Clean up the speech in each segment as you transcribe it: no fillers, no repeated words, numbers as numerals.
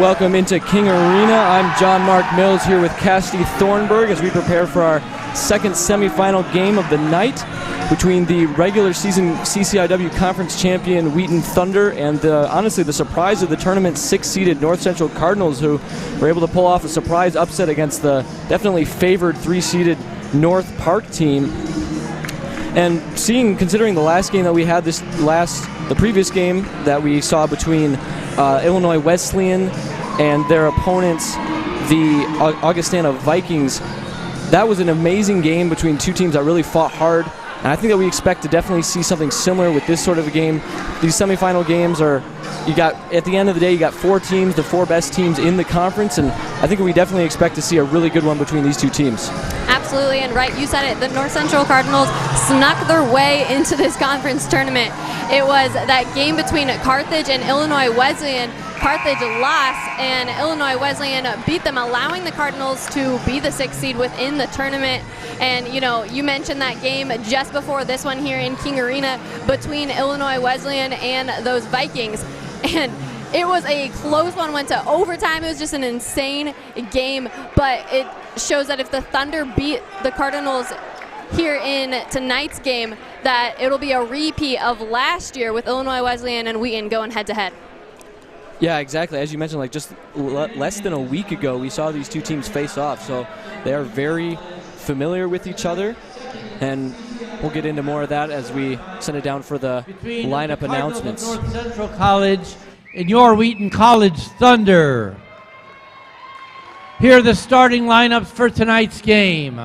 welcome into King Arena. I'm John Mark Mills here with Cassidy Thornburg as we prepare for our second semifinal game of the night between the regular season CCIW Conference champion Wheaton Thunder and honestly the surprise of the tournament, 6-seeded North Central Cardinals, who were able to pull off a surprise upset against the definitely favored 3-seeded North Park team. And considering the last game that we had, the previous game that we saw between Illinois Wesleyan and their opponents, the Augustana Vikings, that was an amazing game between two teams that really fought hard. And I think that we expect to definitely see something similar with this sort of a game. These semifinal games at the end of the day, you got four teams, the four best teams in the conference, and I think we definitely expect to see a really good one between these two teams. Absolutely, and right, you said it, the North Central Cardinals snuck their way into this conference tournament. It was that game between Carthage and Illinois Wesleyan. Carthage lost, and Illinois Wesleyan beat them, allowing the Cardinals to be the 6th seed within the tournament. And, you mentioned that game just before this one here in King Arena between Illinois Wesleyan and those Vikings. And it was a close one, went to overtime. It was just an insane game, but it shows that if the Thunder beat the Cardinals here in tonight's game, that it'll be a repeat of last year with Illinois Wesleyan and Wheaton going head-to-head. Yeah, exactly. As you mentioned, like just less than a week ago, we saw these two teams face off, so they are very familiar with each other, and we'll get into more of that as we send it down for the lineup announcements. North Central College and your Wheaton College Thunder. Here are the starting lineups for tonight's game.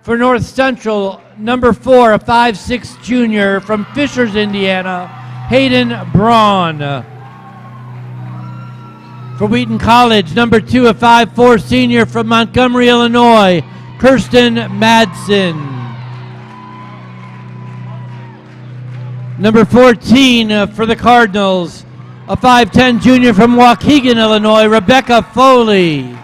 For North Central, number 4, a 5'6" junior from Fishers, Indiana, Hayden Braun. For Wheaton College, number 2, a 5'4" senior from Montgomery, Illinois, Kirsten Madsen. Number 14 for the Cardinals, a 5'10" junior from Waukegan, Illinois, Rebecca Foley.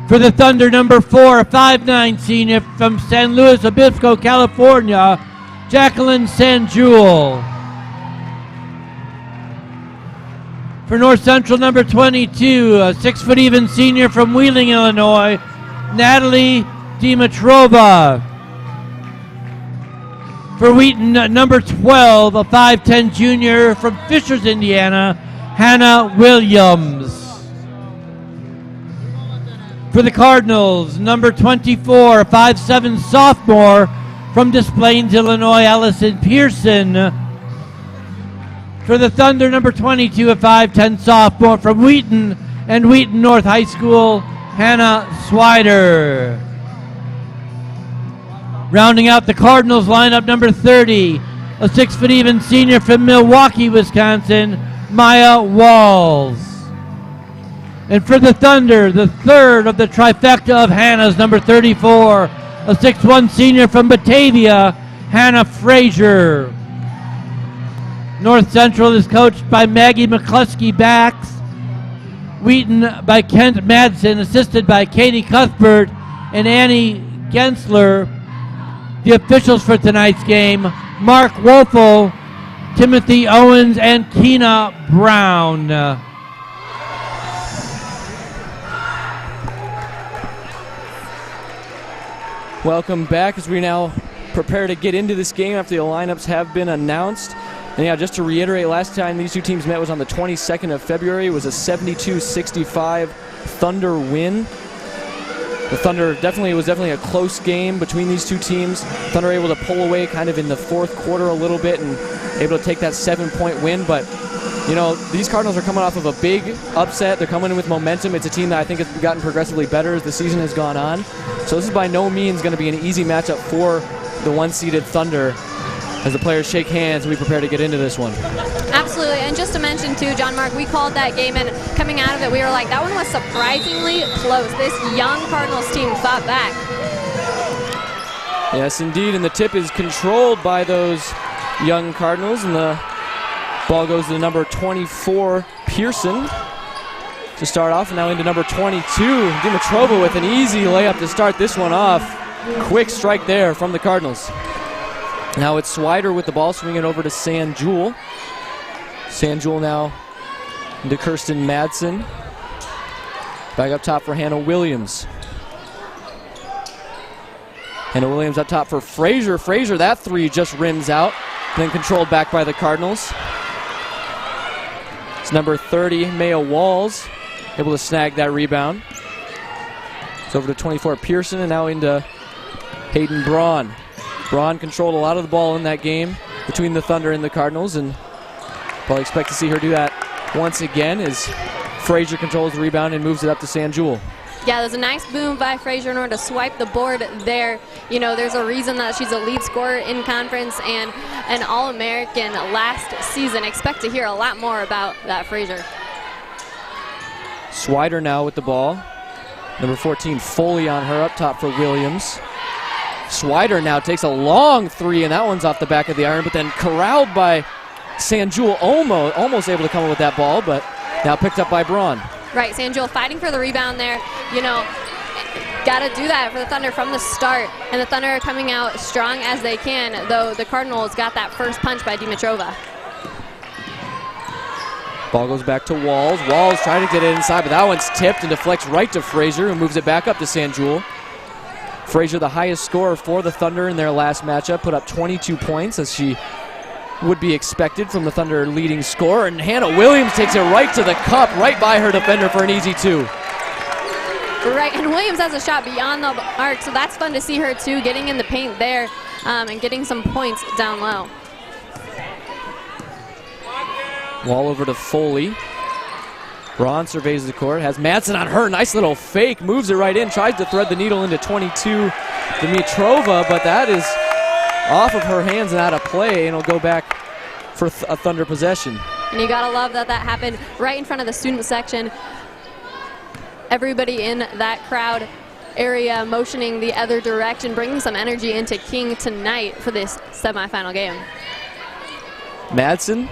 For the Thunder, number 4, a 5'9" senior from San Luis Obispo, California, Jacqueline Sanjul. For North Central, number 22, a 6' even senior from Wheeling, Illinois, Natalie Dimitrova. For Wheaton, number 12, a 5'10" junior from Fishers, Indiana, Hannah Williams. For the Cardinals, number 24, a 5'7" sophomore from Des Plaines, Illinois, Allison Pearson. For the Thunder, number 22, a 5'10" sophomore from Wheaton and Wheaton North High School, Hannah Swider. Rounding out the Cardinals lineup, number 30, a 6' even senior from Milwaukee, Wisconsin, Maya Walls. And for the Thunder, the third of the trifecta of Hannah's, number 34, a 6'1" senior from Batavia, Hannah Frazier. North Central is coached by Maggie McCluskey-Bax. Wheaton by Kent Madsen, assisted by Katie Cuthbert and Annie Gensler. The officials for tonight's game, Mark Wolfel, Timothy Owens, and Keena Brown. Welcome back as we now prepare to get into this game after the lineups have been announced. And yeah, just to reiterate, last time these two teams met was on the 22nd of February. It was a 72-65 Thunder win. The Thunder was definitely a close game between these two teams. Thunder able to pull away kind of in the fourth quarter a little bit and able to take that 7-point win. But, these Cardinals are coming off of a big upset. They're coming in with momentum. It's a team that I think has gotten progressively better as the season has gone on. So this is by no means going to be an easy matchup for the 1-seeded Thunder as the players shake hands and we prepare to get into this one. Absolutely, and just to mention too, John Mark, we called that game, and coming out of it, we were like, that one was surprisingly close. This young Cardinals team fought back. Yes, indeed, and the tip is controlled by those young Cardinals, and the ball goes to number 24, Pearson, to start off, and now into number 22, Dimitrova with an easy layup to start this one off. Quick strike there from the Cardinals. Now it's Swider with the ball, swinging over to Sanjul. Sanjul now into Kirsten Madsen. Back up top for Hannah Williams. Hannah Williams up top for Frazier. Frazier, that three just rims out. Then controlled back by the Cardinals. It's number 30, Maya Walls, able to snag that rebound. It's over to 24, Pearson, and now into Hayden Braun. Braun controlled a lot of the ball in that game between the Thunder and the Cardinals, and probably expect to see her do that once again as Frazier controls the rebound and moves it up to Sanjul. Yeah, there's a nice boom by Frazier in order to swipe the board there. You know, there's a reason that she's a lead scorer in conference and an All-American last season. Expect to hear a lot more about that Frazier. Swider now with the ball. Number 14, Foley on her up top for Williams. Swider now takes a long three, and that one's off the back of the iron, but then corralled by Sanjul, almost able to come up with that ball, but now picked up by Braun. Right, Sanjul fighting for the rebound there. You know, got to do that for the Thunder from the start. And the Thunder are coming out strong as they can, though the Cardinals got that first punch by Dimitrova. Ball goes back to Walls. Walls trying to get it inside, but that one's tipped and deflects right to Frazier, who moves it back up to Sanjul. Frazier, the highest scorer for the Thunder in their last matchup, put up 22 points as she would be expected from the Thunder leading scorer, and Hannah Williams takes it right to the cup, right by her defender for an easy two. Right, and Williams has a shot beyond the arc, so that's fun to see her too, getting in the paint there and getting some points down low. Wall over to Foley. Braun surveys the court, has Madsen on her, nice little fake, moves it right in, tries to thread the needle into 22 Dimitrova, but that is off of her hands and out of play, and it'll go back for a Thunder possession. And you gotta love that that happened right in front of the student section. Everybody in that crowd area motioning the other direction, bringing some energy into King tonight for this semifinal game. Madsen,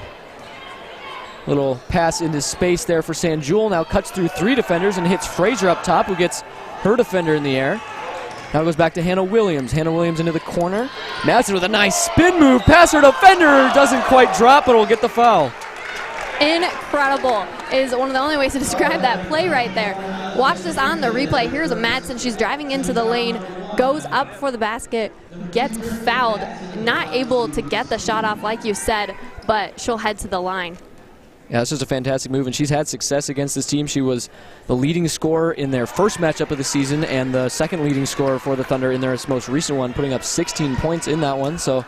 little pass into space there for Sanjul, now cuts through three defenders and hits Frazier up top, who gets her defender in the air. Now it goes back to Hannah Williams. Hannah Williams into the corner. Madsen with a nice spin move. Pass her defender. Doesn't quite drop, but will get the foul. Incredible is one of the only ways to describe that play right there. Watch this on the replay. Here's a Madsen. She's driving into the lane, goes up for the basket, gets fouled. Not able to get the shot off like you said, but she'll head to the line. Yeah, this is a fantastic move, and she's had success against this team. She was the leading scorer in their first matchup of the season and the second leading scorer for the Thunder in their most recent one, putting up 16 points in that one. So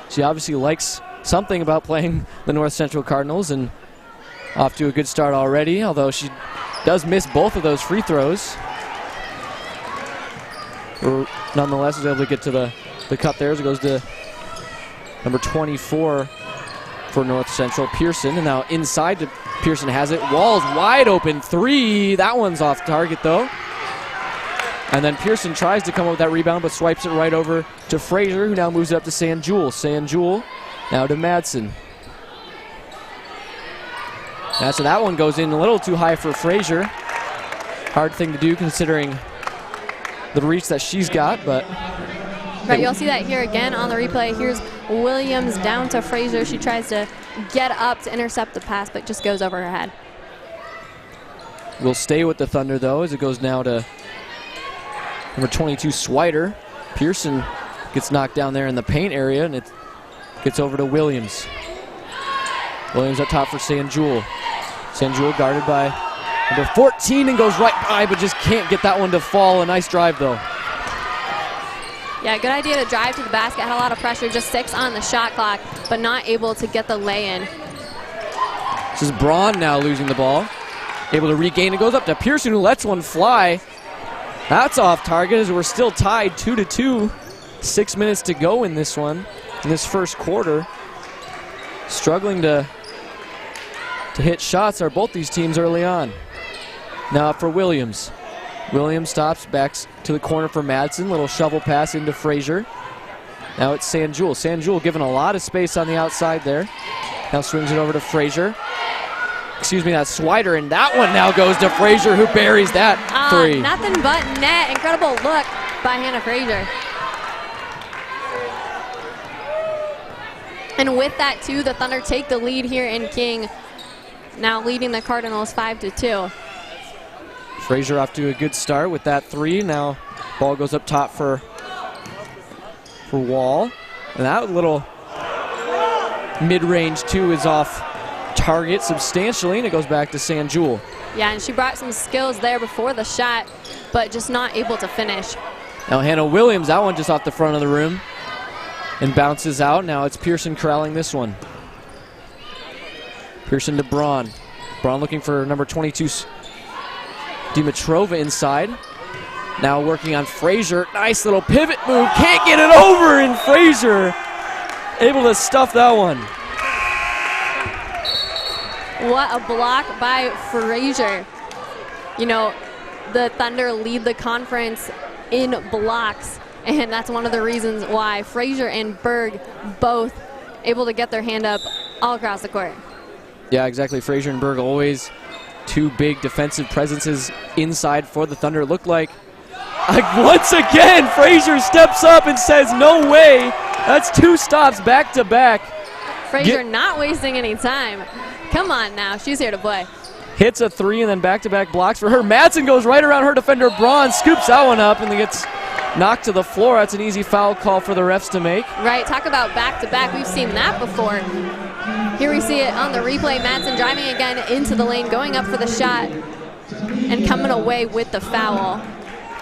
she obviously likes something about playing the North Central Cardinals, and off to a good start already, although she does miss both of those free throws. Nonetheless, is able to get to the cup there as it goes to number 24 for North Central, Pearson, and now inside to Pearson has it. Walls wide open three. That one's off target though. And then Pearson tries to come up with that rebound, but swipes it right over to Frazier, who now moves it up to Sanjul. Sanjul now to Madsen. So that one goes in a little too high for Frazier. Hard thing to do considering the reach that she's got, but right, you'll see that here again on the replay. Here's Williams down to Frazier. She tries to get up to intercept the pass, but just goes over her head. We'll stay with the Thunder, though, as it goes now to number 22, Swider. Pearson gets knocked down there in the paint area, and it gets over to Williams. Williams up top for Sanjul. Sanjul guarded by number 14 and goes right by, but just can't get that one to fall. A nice drive, though. Yeah, good idea to drive to the basket. Had a lot of pressure, just 6 on the shot clock, but not able to get the lay-in. This is Braun now losing the ball. Able to regain. It goes up to Pearson, who lets one fly. That's off target as we're still tied 2-2. 6 minutes to go in this one, in this first quarter. Struggling to hit shots are both these teams early on. Now for Williams. Williams stops, backs to the corner for Madsen. Little shovel pass into Frazier. Now it's Sanjul. Sanjul given a lot of space on the outside there. Now swings it over to Frazier. Excuse me, that's Swider, and that one now goes to Frazier, who buries that three. Nothing but net. Incredible look by Hannah Frazier. And with that, too, the Thunder take the lead here in King now leading the Cardinals 5-2. Frazier off to a good start with that three. Now ball goes up top for Wall. And that little mid-range two is off target substantially, and it goes back to Sanjul. Yeah, and she brought some skills there before the shot, but just not able to finish. Now Hannah Williams, that one just off the front of the rim and bounces out. Now it's Pearson corralling this one. Pearson to Braun. Braun looking for number 22, Dimitrova inside. Now working on Frazier. Nice little pivot move. Can't get it over, and Frazier able to stuff that one. What a block by Frazier. You know, the Thunder lead the conference in blocks, and that's one of the reasons why Frazier and Berg both able to get their hand up all across the court. Yeah, exactly. Frazier and Berg always two big defensive presences inside for the Thunder. It looked like once again, Frazier steps up and says, no way. That's two stops back to back. Frazier not wasting any time. Come on now, she's here to play. Hits a three and then back-to-back blocks for her. Madsen goes right around her defender, Braun, scoops that one up and then gets knocked to the floor. That's an easy foul call for the refs to make. Right, talk about back-to-back. We've seen that before. Here we see it on the replay. Madsen driving again into the lane, going up for the shot and coming away with the foul.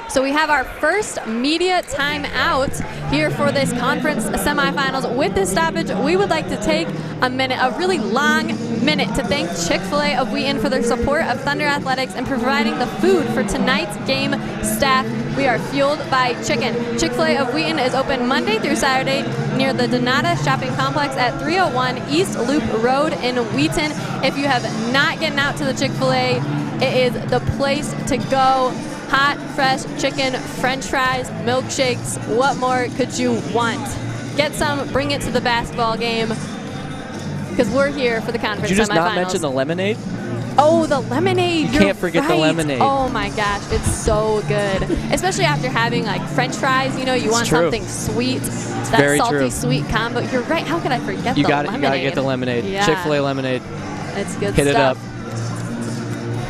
So we have our first media timeout here for this conference semifinals. With this stoppage, we would like to take a minute, a really long minute, to thank Chick-fil-A of Wheaton for their support of Thunder Athletics and providing the food for tonight's game staff. We are fueled by chicken. Chick-fil-A of Wheaton is open Monday through Saturday near the Donata Shopping Complex at 301 East Loop Road in Wheaton. If you have not gotten out to the Chick-fil-A, it is the place to go. Hot, fresh chicken, french fries, milkshakes. What more could you want? Get some, bring it to the basketball game, because we're here for the conference semifinals. Did you just not mention the lemonade? Oh, the lemonade. You can't forget the lemonade. Oh my gosh, it's so good. Especially after having like french fries, you know, you want something sweet. That very salty, true. Sweet combo. You're right, how could I forget the lemonade? You gotta get the lemonade. Yeah. Chick-fil-A lemonade. It's good Hit stuff. it up.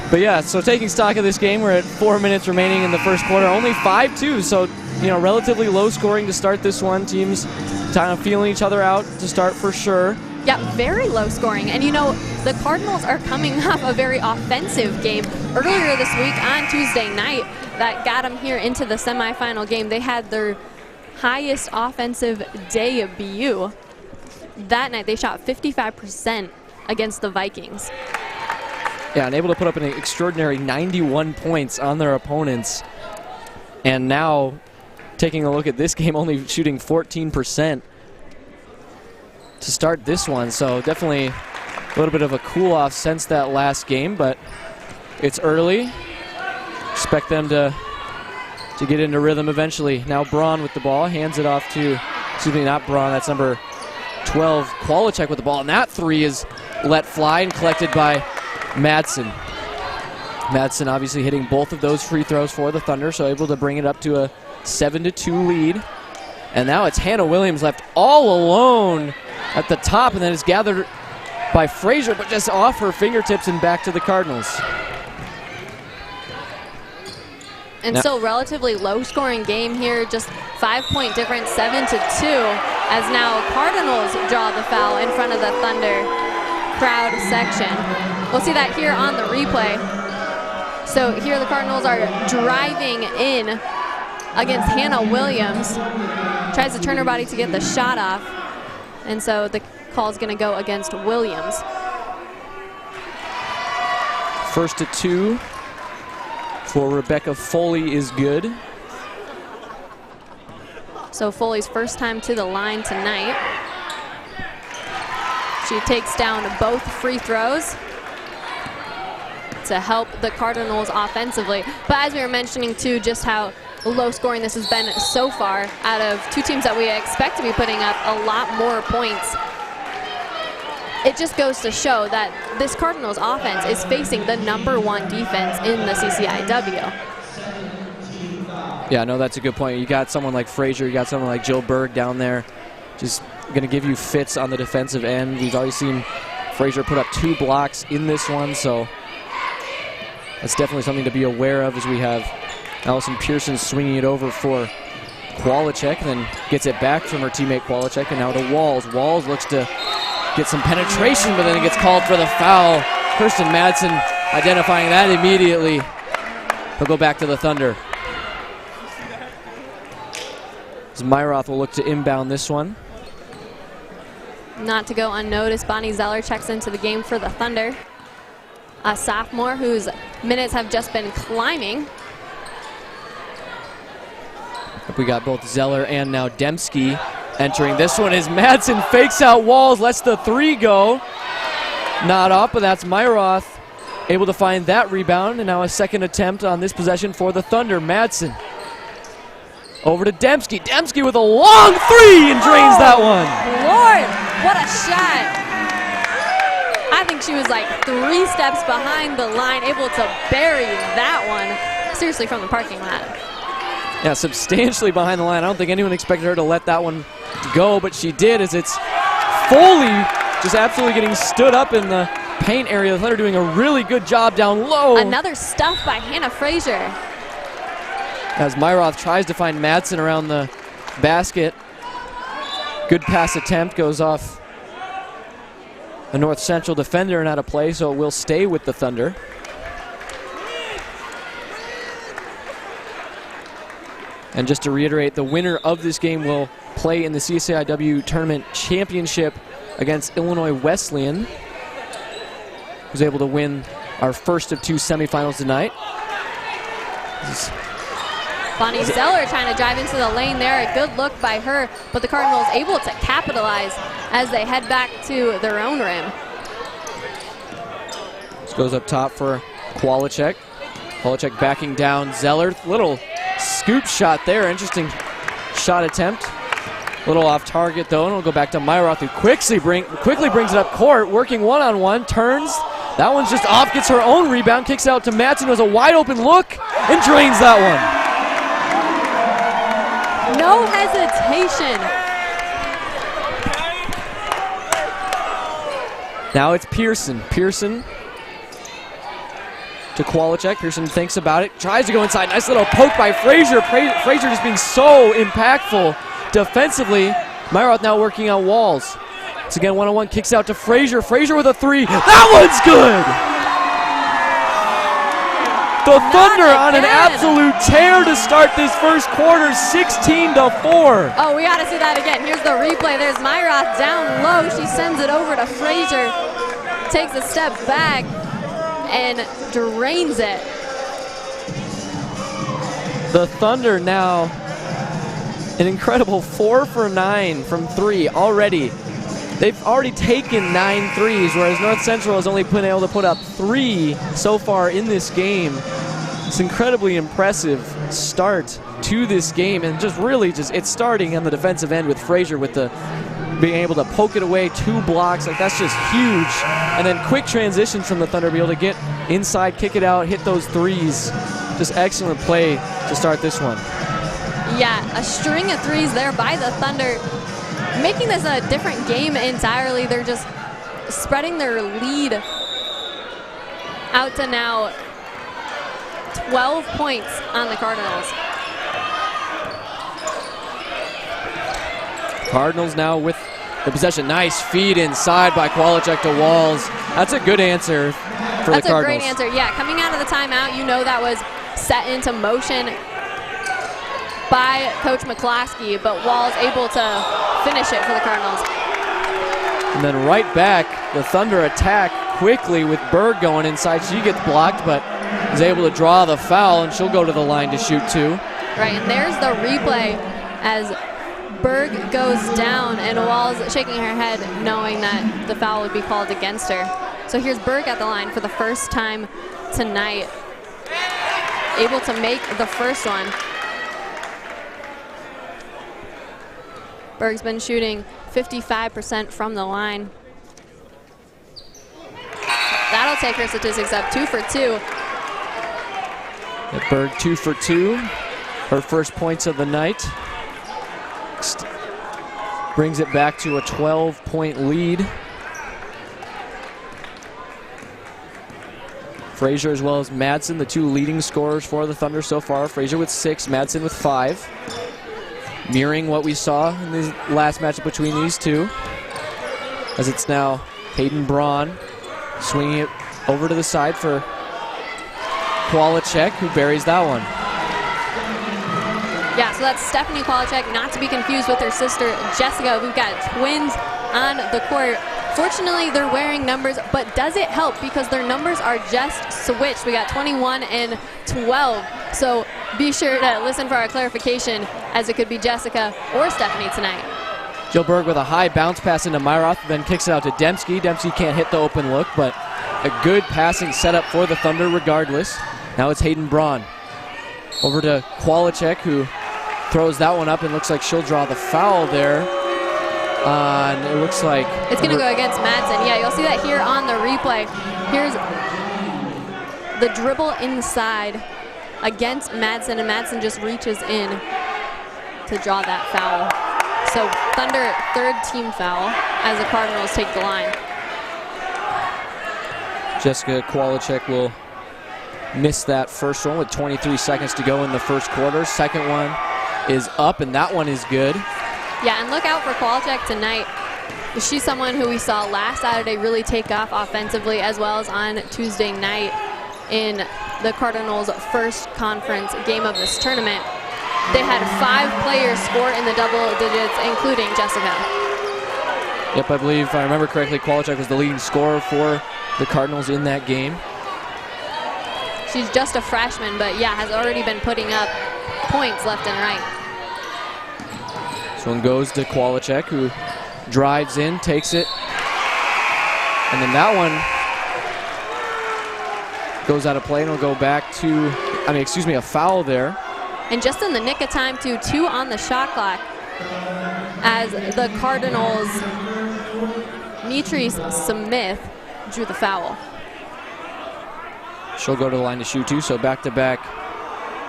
But yeah, so taking stock of this game, we're at 4 minutes remaining in the first quarter. Only 5-2, so you know, relatively low scoring to start this one. Teams kind of feeling each other out to start for sure. Yeah, very low scoring. And you know, the Cardinals are coming off a very offensive game earlier this week on Tuesday night that got them here into the semifinal game. They had their highest offensive debut. That night they shot 55% against the Vikings. Yeah, and able to put up an extraordinary 91 points on their opponents. And now, taking a look at this game, only shooting 14% to start this one. So definitely a little bit of a cool-off since that last game, but it's early. Expect them to get into rhythm eventually. Now Braun with the ball, hands it off to, excuse me, not Braun, that's number 12, Kwolacek with the ball. And that three is let fly and collected by Madsen. Madsen obviously hitting both of those free throws for the Thunder, so able to bring it up to a 7-2 lead. And now it's Hannah Williams left all alone at the top, and then it's gathered by Frazier, but just off her fingertips and back to the Cardinals. And so relatively low-scoring game here, just 5-point difference, 7-2, as now Cardinals draw the foul in front of the Thunder crowd section. We'll see that here on the replay. So here the Cardinals are driving in against Hannah Williams. Tries to turn her body to get the shot off. And so the call is going to go against Williams. First to two for Rebecca Foley is good. So Foley's first time to the line tonight. She takes down both free throws to help the Cardinals offensively. But as we were mentioning too, just how low scoring this has been so far out of two teams that we expect to be putting up a lot more points. It just goes to show that this Cardinals offense is facing the #1 defense in the CCIW. Yeah, no, that's a good point. You got someone like Frazier, you got someone like Jill Berg down there, just going to give you fits on the defensive end. We've already seen Frazier put up 2 blocks in this one, so that's definitely something to be aware of as we have Allison Pearson swinging it over for Kowalczyk, then gets it back from her teammate Kowalczyk, and now to Walls. Walls looks to get some penetration, but then it gets called for the foul. Kirsten Madsen identifying that immediately. He'll go back to the Thunder. As Myroth will look to inbound this one. Not to go unnoticed, Bonnie Zeller checks into the game for the Thunder. A sophomore whose minutes have just been climbing. We got both Zeller and now Dembski entering this one as Madsen fakes out Walls, lets the 3 go. Not off, but that's Myroth able to find that rebound, and now a second attempt on this possession for the Thunder. Madsen over to Dembski. Dembski with a long 3 and drains that one. Lord, what a shot. I think she was like 3 steps behind the line, able to bury that one. Seriously, from the parking lot. Yeah, substantially behind the line. I don't think anyone expected her to let that one go, but she did, as it's Foley just absolutely getting stood up in the paint area. The Thunder doing a really good job down low. Another stuff by Hannah Frazier. As Myroth tries to find Madsen around the basket. Good pass attempt goes off a North Central defender and out of play, so it will stay with the Thunder. And just to reiterate, the winner of this game will play in the CCIW Tournament Championship against Illinois Wesleyan, who's able to win our first of 2 semifinals tonight. Bonnie Zeller trying to drive into the lane there. A good look by her, but the Cardinals able to capitalize as they head back to their own rim. This goes up top for Kowalczyk. Kowalczyk backing down Zeller. Little scoop shot there. Interesting shot attempt. Little off target though, and we'll go back to Myroth, who quickly brings it up court, working one-on-one, turns. That one's just off, gets her own rebound, kicks out to Madsen, who has a wide open look, and drains that one. No hesitation. Now it's Pearson. Pearson to Kowalczyk. Pearson thinks about it, tries to go inside. Nice little poke by Frazier. Frazier just being so impactful defensively. Myroth now working on Walls. It's again one-on-one, kicks out to Frazier. Frazier with a 3. That one's good! The Thunder on an absolute tear to start this first quarter, 16-4. Oh, we gotta see that again. Here's the replay. There's Myroth down low. She sends it over to Frazier. Takes a step back and drains it. The Thunder now an incredible 4 for 9 from 3 already. They've already taken 9 threes, whereas North Central has only been able to put up 3 so far in this game. It's an incredibly impressive start to this game, and it's starting on the defensive end with Frazier with the being able to poke it away, 2 blocks, like that's just huge. And then quick transitions from the Thunder, be able to get inside, kick it out, hit those 3s. Just excellent play to start this one. Yeah, a string of 3s there by the Thunder, making this a different game entirely. They're just spreading their lead out to now 12 points on the Cardinals. Cardinals now with the possession. Nice feed inside by Kowalczyk to Walls. That's a good answer for the Cardinals. That's a great answer. Yeah, coming out of the timeout, you know that was set into motion by Coach McCloskey, but Walls able to finish it for the Cardinals. And then right back, the Thunder attack quickly with Berg going inside. She gets blocked, but is able to draw the foul, and she'll go to the line to shoot 2. Right, and there's the replay as Berg goes down and Walls shaking her head knowing that the foul would be called against her. So here's Berg at the line for the first time tonight, able to make the first one. Berg's been shooting 55% from the line. That'll take her statistics up, 2 for 2. Berg 2 for 2, her first points of the night. Brings it back to a 12-point lead. Frazier as well as Madsen, the two leading scorers for the Thunder so far. Frazier with 6, Madsen with 5. Mirroring what we saw in the last matchup between these two. As it's now Hayden Braun swinging it over to the side for Kwolacek, who buries that one. Yeah, so that's Stephanie Kwolacek, not to be confused with her sister Jessica. We've got twins on the court. Fortunately, they're wearing numbers, but does it help? Because their numbers are just switched. We got 21 and 12. So be sure to listen for our clarification, as it could be Jessica or Stephanie tonight. Jill Berg with a high bounce pass into Myroth, then kicks it out to Dembski. Dembski can't hit the open look, but a good passing setup for the Thunder regardless. Now it's Hayden Braun. Over to Kwolacek, who throws that one up and looks like she'll draw the foul there. And it looks like it's going to go against Madsen. Yeah, you'll see that here on the replay. Here's the dribble inside against Madsen, and Madsen just reaches in to draw that foul. So Thunder, third team foul as the Cardinals take the line. Jessica Kwolacek will miss that first one with 23 seconds to go in the first quarter. Second one is up, and that one is good. Yeah, and look out for Kwolacek tonight. She's someone who we saw last Saturday really take off offensively, as well as on Tuesday night in the Cardinals' first conference game of this tournament. They had 5 players score in the double digits, including Jessica. Yep, I believe, if I remember correctly, Kwolacek was the leading scorer for the Cardinals in that game. She's just a freshman, but yeah, has already been putting up points left and right. This one goes to Kwolacek, who drives in, takes it, and then that one goes out of play and will go back to, a foul there. And just in the nick of time, too, 2 on the shot clock, as the Cardinals' Mitrice Smith drew the foul. She'll go to the line to shoot, too, so back-to-back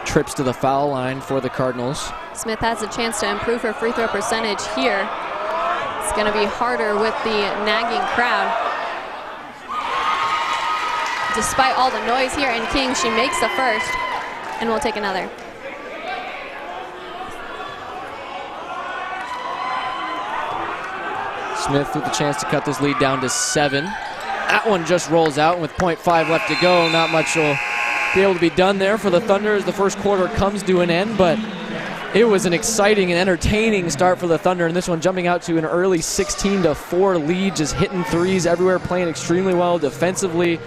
trips to the foul line for the Cardinals. Smith has a chance to improve her free throw percentage here. It's going to be harder with the nagging crowd. Despite all the noise here in King, she makes the first, and we'll take another. Smith with the chance to cut this lead down to 7. That one just rolls out, and with 0.5 left to go, not much will be able to be done there for the Thunder as the first quarter comes to an end, but it was an exciting and entertaining start for the Thunder, and this one jumping out to an early 16-4 lead, just hitting threes everywhere, playing extremely well defensively.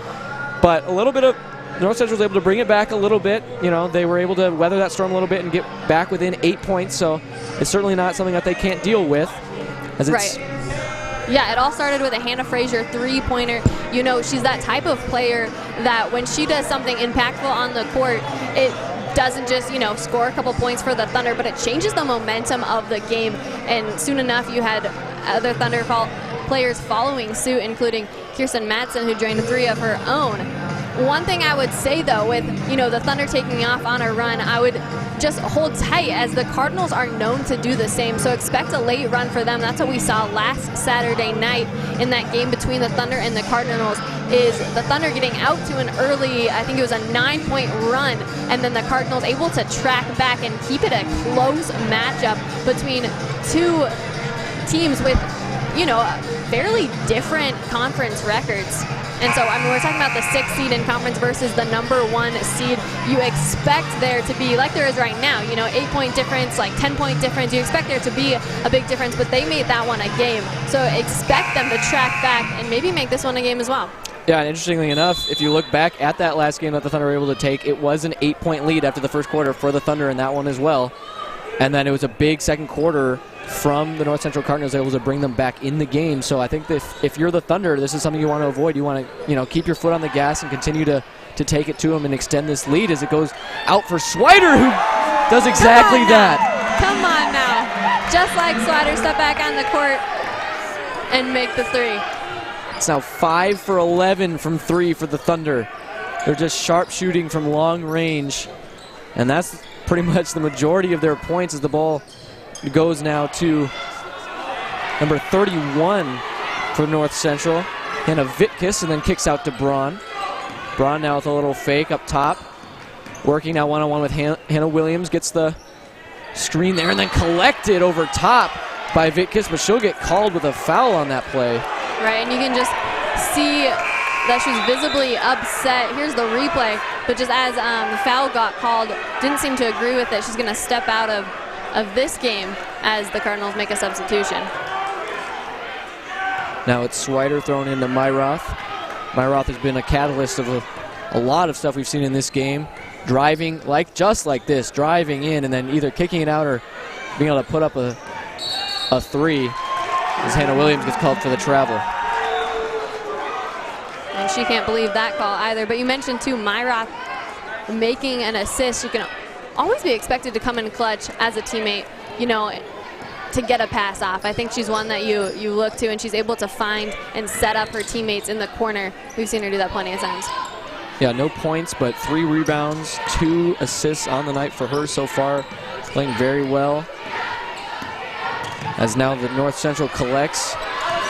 But a little bit of North Central was able to bring it back a little bit. You know, they were able to weather that storm a little bit and get back within 8 points, so it's certainly not something that they can't deal with. As it's right. Yeah, it all started with a Hannah Frazier three-pointer. You know, she's that type of player that when she does something impactful on the court, it doesn't just, you know, score a couple points for the Thunder, but it changes the momentum of the game. And soon enough, you had other Thunder players following suit, including Kirsten Madsen, who drained 3 of her own. One thing I would say, though, with, you know, the Thunder taking off on a run, I would just hold tight, as the Cardinals are known to do the same. So expect a late run for them. That's what we saw last Saturday night in that game between the Thunder and the Cardinals, is the Thunder getting out to an early, I think it was a 9-point run, and then the Cardinals able to track back and keep it a close matchup between 2 teams with, you know, fairly different conference records. And so, I mean, we're talking about the 6th seed in conference versus the number 1 seed. You expect there to be, like there is right now, you know, 8-point difference, like 10-point difference. You expect there to be a big difference, but they made that one a game. So expect them to track back and maybe make this one a game as well. Yeah, and interestingly enough, if you look back at that last game that the Thunder were able to take, it was an 8-point lead after the first quarter for the Thunder in that one as well. And then it was a big second quarter from the North Central Cardinals, able to bring them back in the game. So I think that if you're the Thunder, this is something you want to avoid. You want to, you know, keep your foot on the gas and continue to take it to them and extend this lead as it goes out for Swider, who does exactly that. Come on now. Just like Swider, step back on the court and make the 3. It's now 5 for 11 from 3 for the Thunder. They're just sharp shooting from long range, and that's pretty much the majority of their points as the ball goes now to number 31 for North Central, Hannah Vitkus, and then kicks out to Braun. Braun now with a little fake up top. Working now one-on-one with Hannah Williams. Gets the screen there and then collected over top by Vitkus, but she'll get called with a foul on that play. Right, and you can just see that she's visibly upset. Here's the replay, but just as the foul got called, didn't seem to agree with it. She's going to step out of this game as the Cardinals make a substitution. Now it's Swider thrown into Myroth. Myroth has been a catalyst of a lot of stuff we've seen in this game. Driving, just like this, driving in and then either kicking it out or being able to put up a three as Hannah Williams gets called for the travel. And she can't believe that call either. But you mentioned, too, Myroth making an assist. She can always be expected to come in clutch as a teammate, you know, to get a pass off. I think she's one that you look to, and she's able to find and set up her teammates in the corner. We've seen her do that plenty of times. Yeah, no points, but 3 rebounds, 2 assists on the night for her so far. Playing very well. As now the North Central collects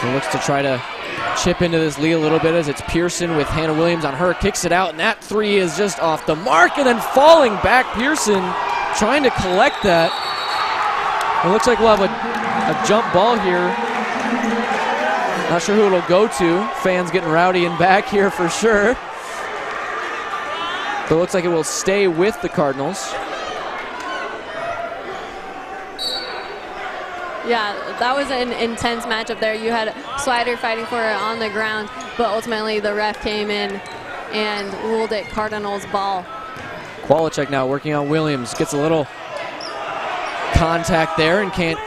and looks to try to chip into this lead a little bit as it's Pearson with Hannah Williams on her. Kicks it out, and that 3 is just off the mark, and then falling back. Pearson trying to collect that. It looks like we'll have a jump ball here. Not sure who it'll go to. Fans getting rowdy in back here for sure. But it looks like it will stay with the Cardinals. Yeah, that was an intense matchup there. You had Swider fighting for it on the ground, but ultimately the ref came in and ruled it Cardinals ball. Qualichek now working on Williams. Gets a little contact there and can't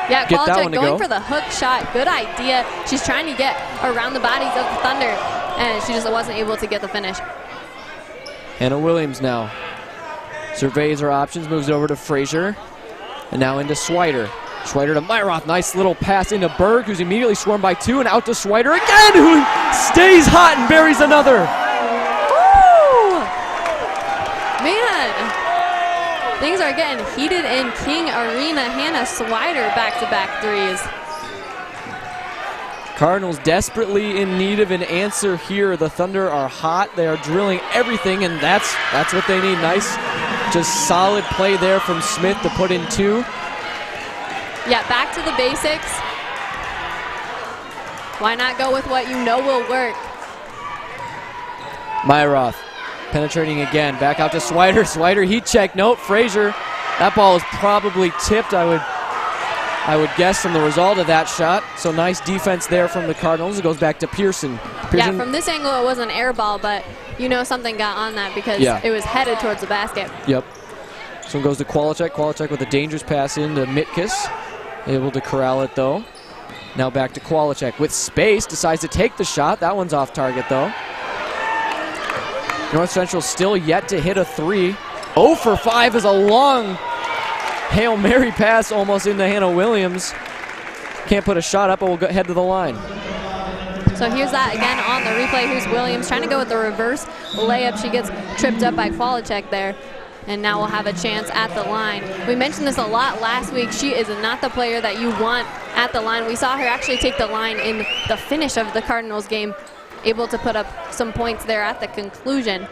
get that one to go. Going for the hook shot. Good idea. She's trying to get around the bodies of the Thunder, and she just wasn't able to get the finish. Hannah Williams now surveys her options, moves over to Frazier, and now into Swider. Swider to Myroth, nice little pass into Berg, who's immediately swarmed by 2, and out to Swider again, who stays hot and buries another. Woo! Man, things are getting heated in King Arena. Hannah Swider back-to-back threes. Cardinals desperately in need of an answer here. The Thunder are hot. They are drilling everything, and that's what they need. Nice, just solid play there from Smith to put in 2. Yeah, back to the basics. Why not go with what you know will work? Myroth penetrating again. Back out to Swider. Swider heat check. Nope, Frazier. That ball is probably tipped, I would guess, from the result of that shot. So nice defense there from the Cardinals. It goes back to Pearson. Yeah, from this angle it was an air ball, but you know something got on that because it was headed towards the basket. Yep. So it goes to Qualichek. Qualichek with a dangerous pass into Mitkus. Able to corral it though. Now back to Qualichek with space. Decides to take the shot. That one's off target though. North Central still yet to hit a 3. 0 for 5 is a long Hail Mary pass almost into Hannah Williams. Can't put a shot up, but we'll head to the line. So here's that again on the replay. Here's Williams trying to go with the reverse layup. She gets tripped up by Qualichek there. And now we'll have a chance at the line. We mentioned this a lot last week. She is not the player that you want at the line. We saw her actually take the line in the finish of the Cardinals game, able to put up some points there at the conclusion.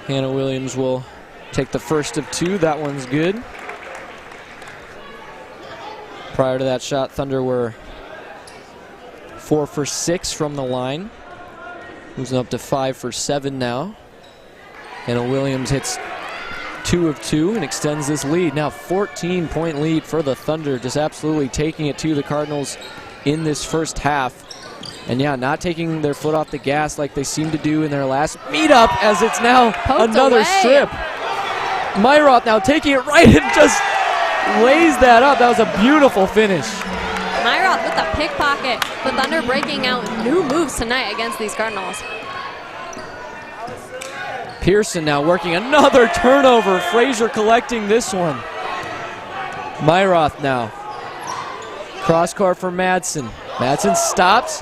Hannah Williams will take the first of 2. That one's good. Prior to that shot, Thunder were 4 for 6 from the line. Moves up to 5 for 7 now. Hannah Williams hits 2 of 2 and extends this lead. Now 14-point lead for the Thunder, just absolutely taking it to the Cardinals in this first half. And yeah, not taking their foot off the gas like they seemed to do in their last meetup, as it's now another strip. Myroth now taking it right and just lays that up. That was a beautiful finish. Myroth with the pickpocket. The Thunder breaking out new moves tonight against these Cardinals. Pearson now working another turnover. Frazier collecting this one. Myroth now. Cross court for Madsen. Madsen stops.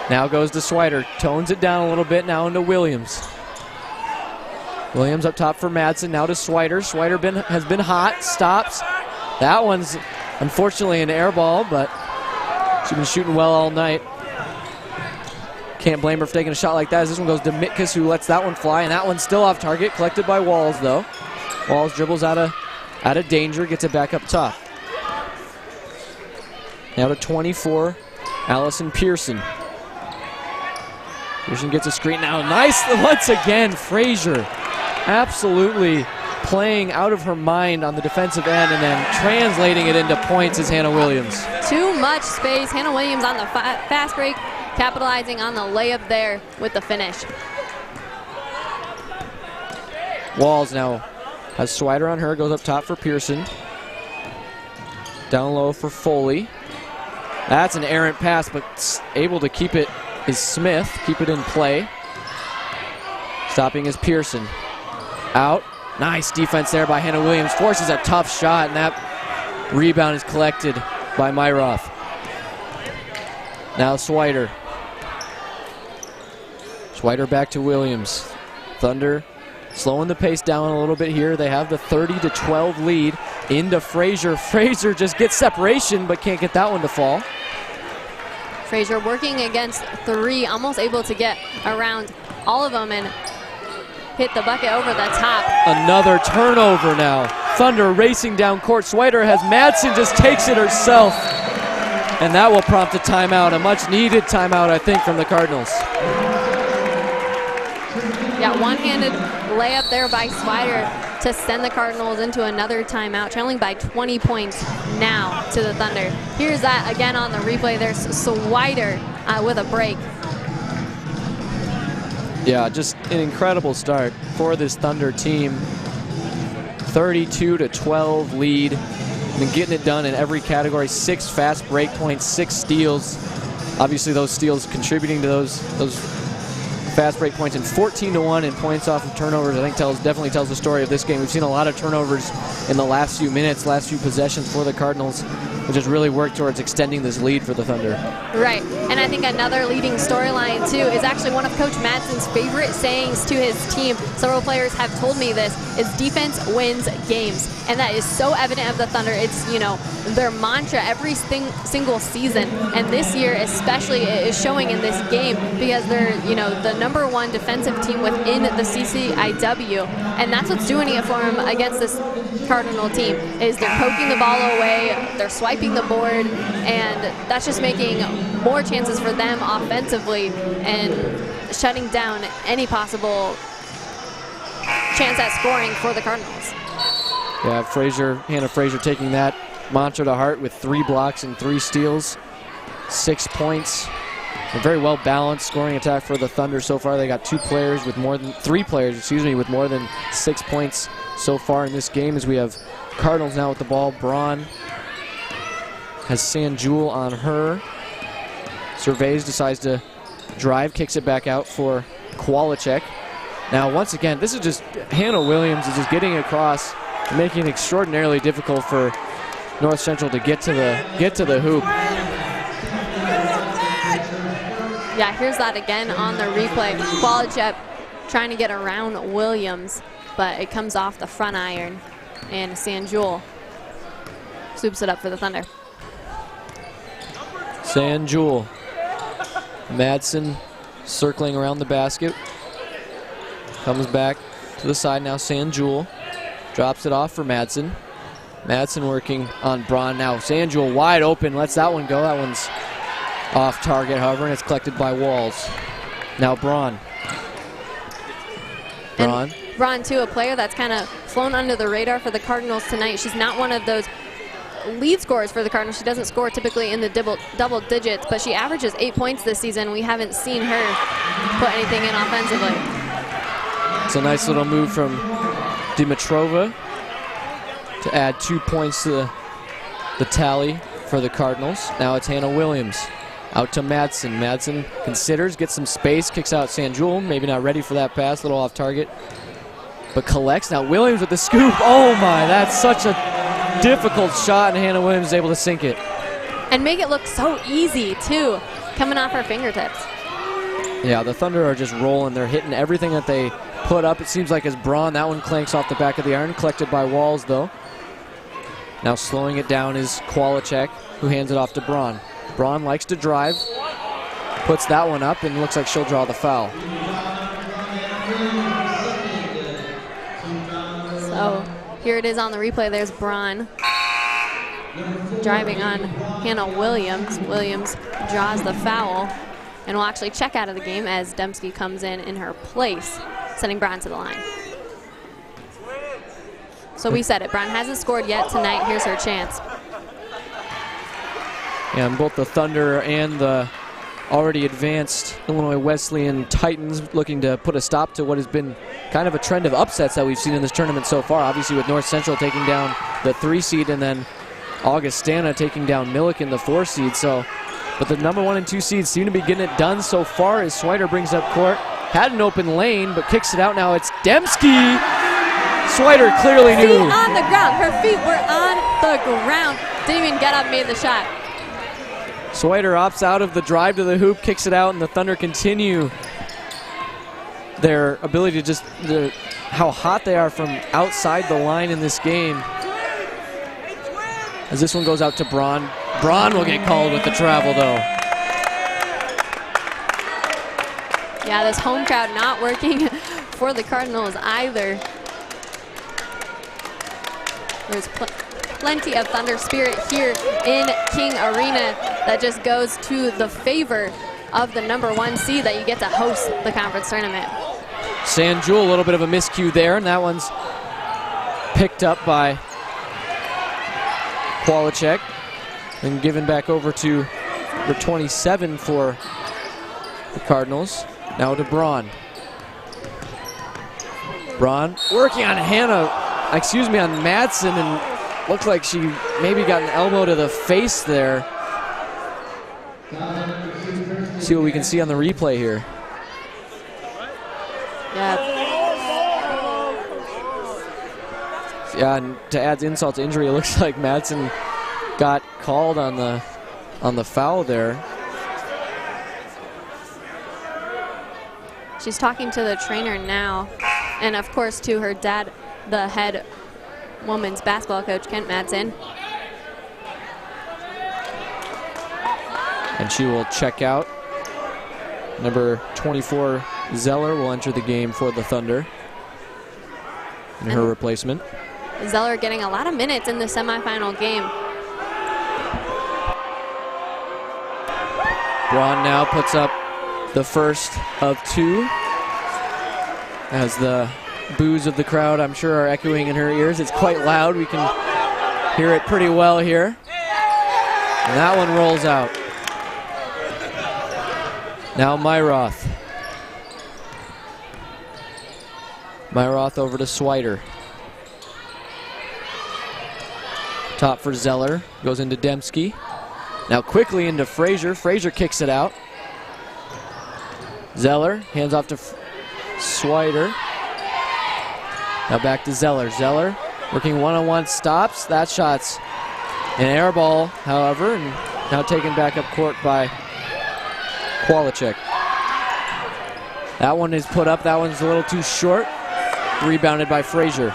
Now goes to Swider. Tones it down a little bit now into Williams. Williams up top for Madsen. Now to Swider. Swider has been hot. Stops. That one's unfortunately an air ball, but she's been shooting well all night. Can't blame her for taking a shot like that, as this one goes to Mitkus, who lets that one fly, and that one's still off target, collected by Walls, though. Walls dribbles out of danger, gets it back up top. Now to 24, Allison Pearson. Pearson gets a screen now. Nice once again, Frazier. Absolutely playing out of her mind on the defensive end and then translating it into points is Hannah Williams. Too much space. Hannah Williams on the fast break, capitalizing on the layup there with the finish. Walls now has Swider on her, goes up top for Pearson. Down low for Foley. That's an errant pass, but able to keep it is Smith. Keep it in play. Stopping is Pearson. Out. Nice defense there by Hannah Williams. Forces a tough shot, and that rebound is collected by Myroth. Now Swider. Swider back to Williams. Thunder slowing the pace down a little bit here. They have the 30-12 lead into Frazier. Frazier just gets separation, but can't get that one to fall. Frazier working against three, almost able to get around all of them and hit the bucket over the top. Another turnover now. Thunder racing down court. Swider has Madsen, just takes it herself. And that will prompt a timeout, a much needed timeout, I think, from the Cardinals. Yeah, one-handed layup there by Swider to send the Cardinals into another timeout, trailing by 20 points now to the Thunder. Here's that again on the replay. There's Swider with a break. Yeah, just an incredible start for this Thunder team. 32-12 lead. Been getting it done in every category. 6 fast break points, 6 steals. Obviously those steals contributing to those fast break points, and 14-1 in points off of turnovers. I think definitely tells the story of this game. We've seen a lot of turnovers in the last few minutes, last few possessions for the Cardinals, which has really worked towards extending this lead for the Thunder. Right, and I think another leading storyline too is actually one of Coach Madsen's favorite sayings to his team. Several players have told me this, is defense wins games. And that is so evident of the Thunder. It's, you know, their mantra every single season. And this year especially it is showing in this game because they're, you know, the #1 defensive team within the CCIW. And that's what's doing it for them against this Cardinal team, is they're poking the ball away, they're swiping the board, and that's just making more chances for them offensively and shutting down any possible chance at scoring for the Cardinals. Yeah, Hannah Frazier taking that mantra to heart with 3 blocks and 3 steals, 6 points. A very well balanced scoring attack for the Thunder so far. They got 3 players with more than 6 points so far in this game, as we have Cardinals now with the ball. Braun has Sanjul on her. Surveys, decides to drive, kicks it back out for Kowalczyk. Now once again, this is just Hannah Williams is just getting across, making it extraordinarily difficult for North Central to get to the hoop. Yeah, here's that again on the replay. Kowalczyk trying to get around Williams, but it comes off the front iron, and Sanjul swoops it up for the Thunder. Sanjul. Madsen circling around the basket. Comes back to the side now. Sanjul drops it off for Madsen. Madsen working on Braun now. Sanjul wide open, lets that one go. That one's off target, however, and it's collected by Walls. Now Braun. Braun, too, a player that's kind of flown under the radar for the Cardinals tonight. She's not one of those lead scorers for the Cardinals. She doesn't score typically in the double digits, but she averages 8 points this season. We haven't seen her put anything in offensively. It's a nice little move from Dimitrova to add 2 points to the tally for the Cardinals. Now it's Hannah Williams. Out to Madsen. Madsen considers, gets some space, kicks out Sanjul. Maybe not ready for that pass, a little off target, but collects. Now Williams with the scoop. Oh my, that's such a difficult shot, and Hannah Williams is able to sink it. And make it look so easy, too, coming off her fingertips. Yeah, the Thunder are just rolling. They're hitting everything that they put up. It seems like as Braun, that one clanks off the back of the iron, collected by Walls, though. Now slowing it down is Kowalczyk, who hands it off to Braun. Braun likes to drive, puts that one up and looks like she'll draw the foul. So here it is on the replay. There's Braun driving on Hannah Williams. Williams draws the foul and will actually check out of the game as Dembski comes in her place, sending Braun to the line. So we said it. Braun hasn't scored yet tonight. Here's her chance. And both the Thunder and the already advanced Illinois Wesleyan Titans looking to put a stop to what has been kind of a trend of upsets that we've seen in this tournament so far. Obviously with North Central taking down the 3 seed and then Augustana taking down Millikan, the 4 seed. So, but the number 1 and 2 seeds seem to be getting it done so far as Swider brings up court. Had an open lane, but kicks it out now. It's Dembski. Swider clearly knew. Feet on the ground. Her feet were on the ground. Didn't even get up, made the shot. Swider opts out of the drive to the hoop, kicks it out, and the Thunder continue their ability to just, how hot they are from outside the line in this game. As this one goes out to Braun. Braun will get called with the travel, though. Yeah, this home crowd not working for the Cardinals either. There's plenty of Thunder spirit here in King Arena that just goes to the favor of the number 1 seed that you get to host the conference tournament. San Jewel, a little bit of a miscue there, and that one's picked up by Kwolacek and given back over to number 27 for the Cardinals. Now to Braun. Braun working on on Madsen, and looks like she maybe got an elbow to the face there. See what we can see on the replay here. Yeah, and to add insult to injury, it looks like Madsen got called on the foul there. She's talking to the trainer now, and of course to her dad, the head women's basketball coach, Kent Madsen. And she will check out. Number 24, Zeller, will enter the game for the Thunder in her replacement. Zeller getting a lot of minutes in the semifinal game. Braun now puts up the first of 2 as the boos of the crowd, I'm sure, are echoing in her ears. It's quite loud. We can hear it pretty well here. And that one rolls out. Now Myroth. Myroth over to Swider. Top for Zeller. Goes into Dembski. Now quickly into Frazier. Frazier kicks it out. Zeller hands off to Swider. Now back to Zeller. Zeller working one-on-one, stops. That shot's an air ball, however, and now taken back up court by Kwolacek. That one is put up. That one's a little too short. Rebounded by Frazier.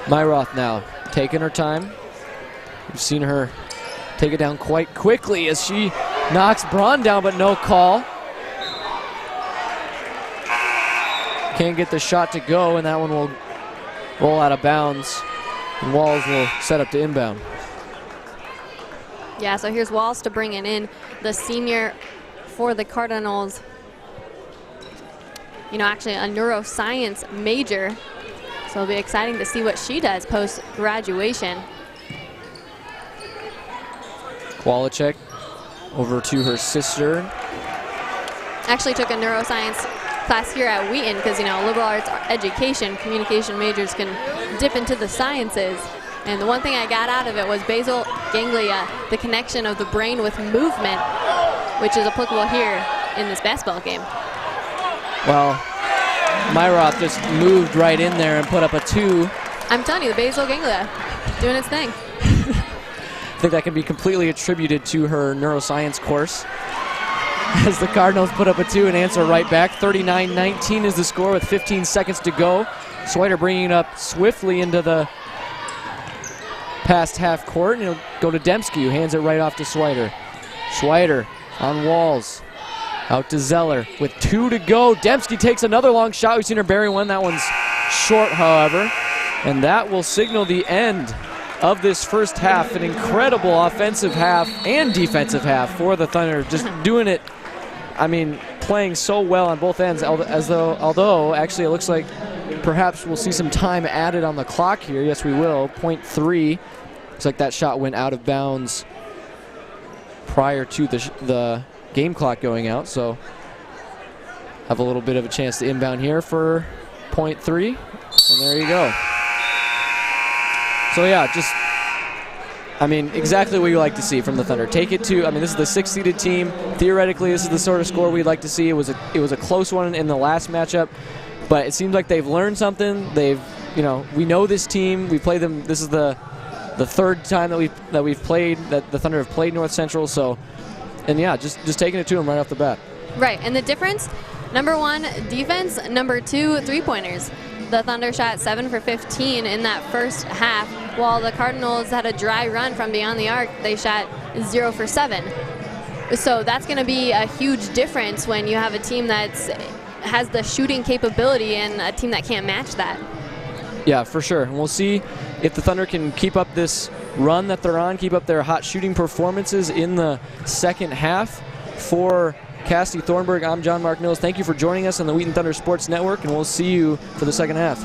Myroth now taking her time. We've seen her take it down quite quickly as she knocks Braun down, but no call. Can't get the shot to go, and that one will roll out of bounds. And Walls will set up to inbound. Yeah, so here's Walls to bring it in. The senior for the Cardinals. You know, actually a neuroscience major. So it'll be exciting to see what she does post-graduation. Kwolacek over to her sister. Actually took a neuroscience class here at Wheaton because, you know, liberal arts education, communication majors can dip into the sciences. And the one thing I got out of it was basal ganglia, the connection of the brain with movement, which is applicable here in this basketball game. Well, Myroth just moved right in there and put up a 2. I'm telling you, the basal ganglia doing its thing. I think that can be completely attributed to her neuroscience course. As the Cardinals put up a 2 and answer right back. 39-19 is the score with 15 seconds to go. Swider bringing it up swiftly into the past half court, and he'll go to Dembski, who hands it right off to Swider. Swider on Walls. Out to Zeller with 2 to go. Dembski takes another long shot. We've seen her bury one. That one's short, however. And that will signal the end of this first half. An incredible offensive half and defensive half for the Thunder. Just doing it, I mean, playing so well on both ends. Although actually it looks like perhaps we'll see some time added on the clock here. Yes, we will. 0.3. Looks like that shot went out of bounds prior to the game clock going out, so have a little bit of a chance to inbound here for 0.3, and there you go. So yeah, just, I mean, exactly what you like to see from the Thunder. Take it to, I mean, this is the 6th-seeded team. Theoretically, this is the sort of score we'd like to see. It was a close one in the last matchup, but it seems like they've learned something. They've, you know, we know this team. We play them. This is the 3rd time that we've played, that the Thunder have played North Central. So. And yeah, just taking it to them right off the bat. Right, and the difference, number 1, defense, number 2, three-pointers. The Thunder shot 7 for 15 in that first half, while the Cardinals had a dry run from beyond the arc. They shot 0 for 7. So that's going to be a huge difference when you have a team that has the shooting capability and a team that can't match that. Yeah, for sure. And we'll see if the Thunder can keep up this run that they're on, keep up their hot shooting performances in the second half. For Cassidy Thornburg, I'm John Mark Mills. Thank you for joining us on the Wheaton Thunder Sports Network, and we'll see you for the second half.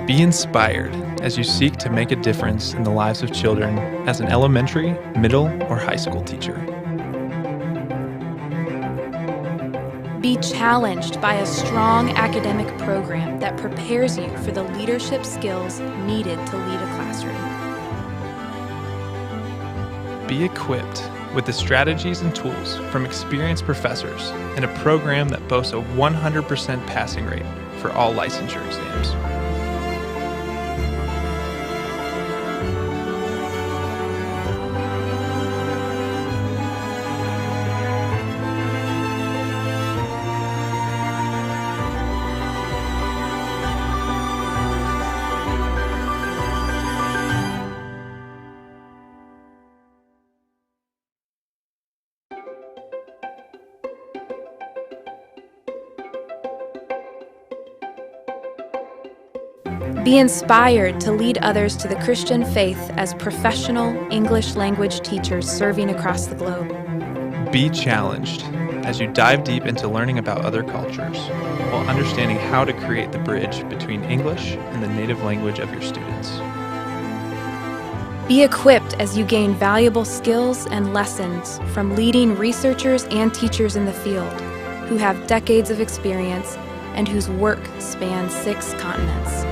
Be inspired as you seek to make a difference in the lives of children as an elementary, middle, or high school teacher. Be challenged by a strong academic program that prepares you for the leadership skills needed to lead a classroom. Be equipped with the strategies and tools from experienced professors in a program that boasts a 100% passing rate for all licensure exams. Be inspired to lead others to the Christian faith as professional English language teachers serving across the globe. Be challenged as you dive deep into learning about other cultures while understanding how to create the bridge between English and the native language of your students. Be equipped as you gain valuable skills and lessons from leading researchers and teachers in the field who have decades of experience and whose work spans 6 continents.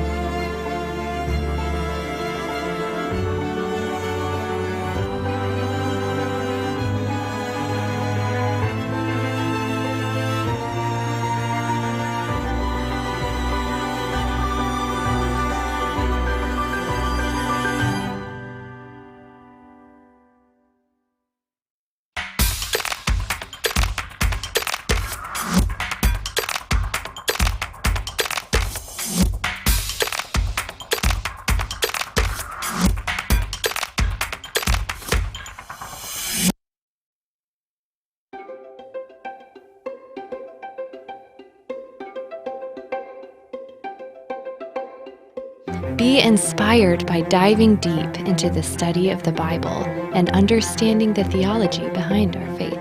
Be inspired by diving deep into the study of the Bible and understanding the theology behind our faith.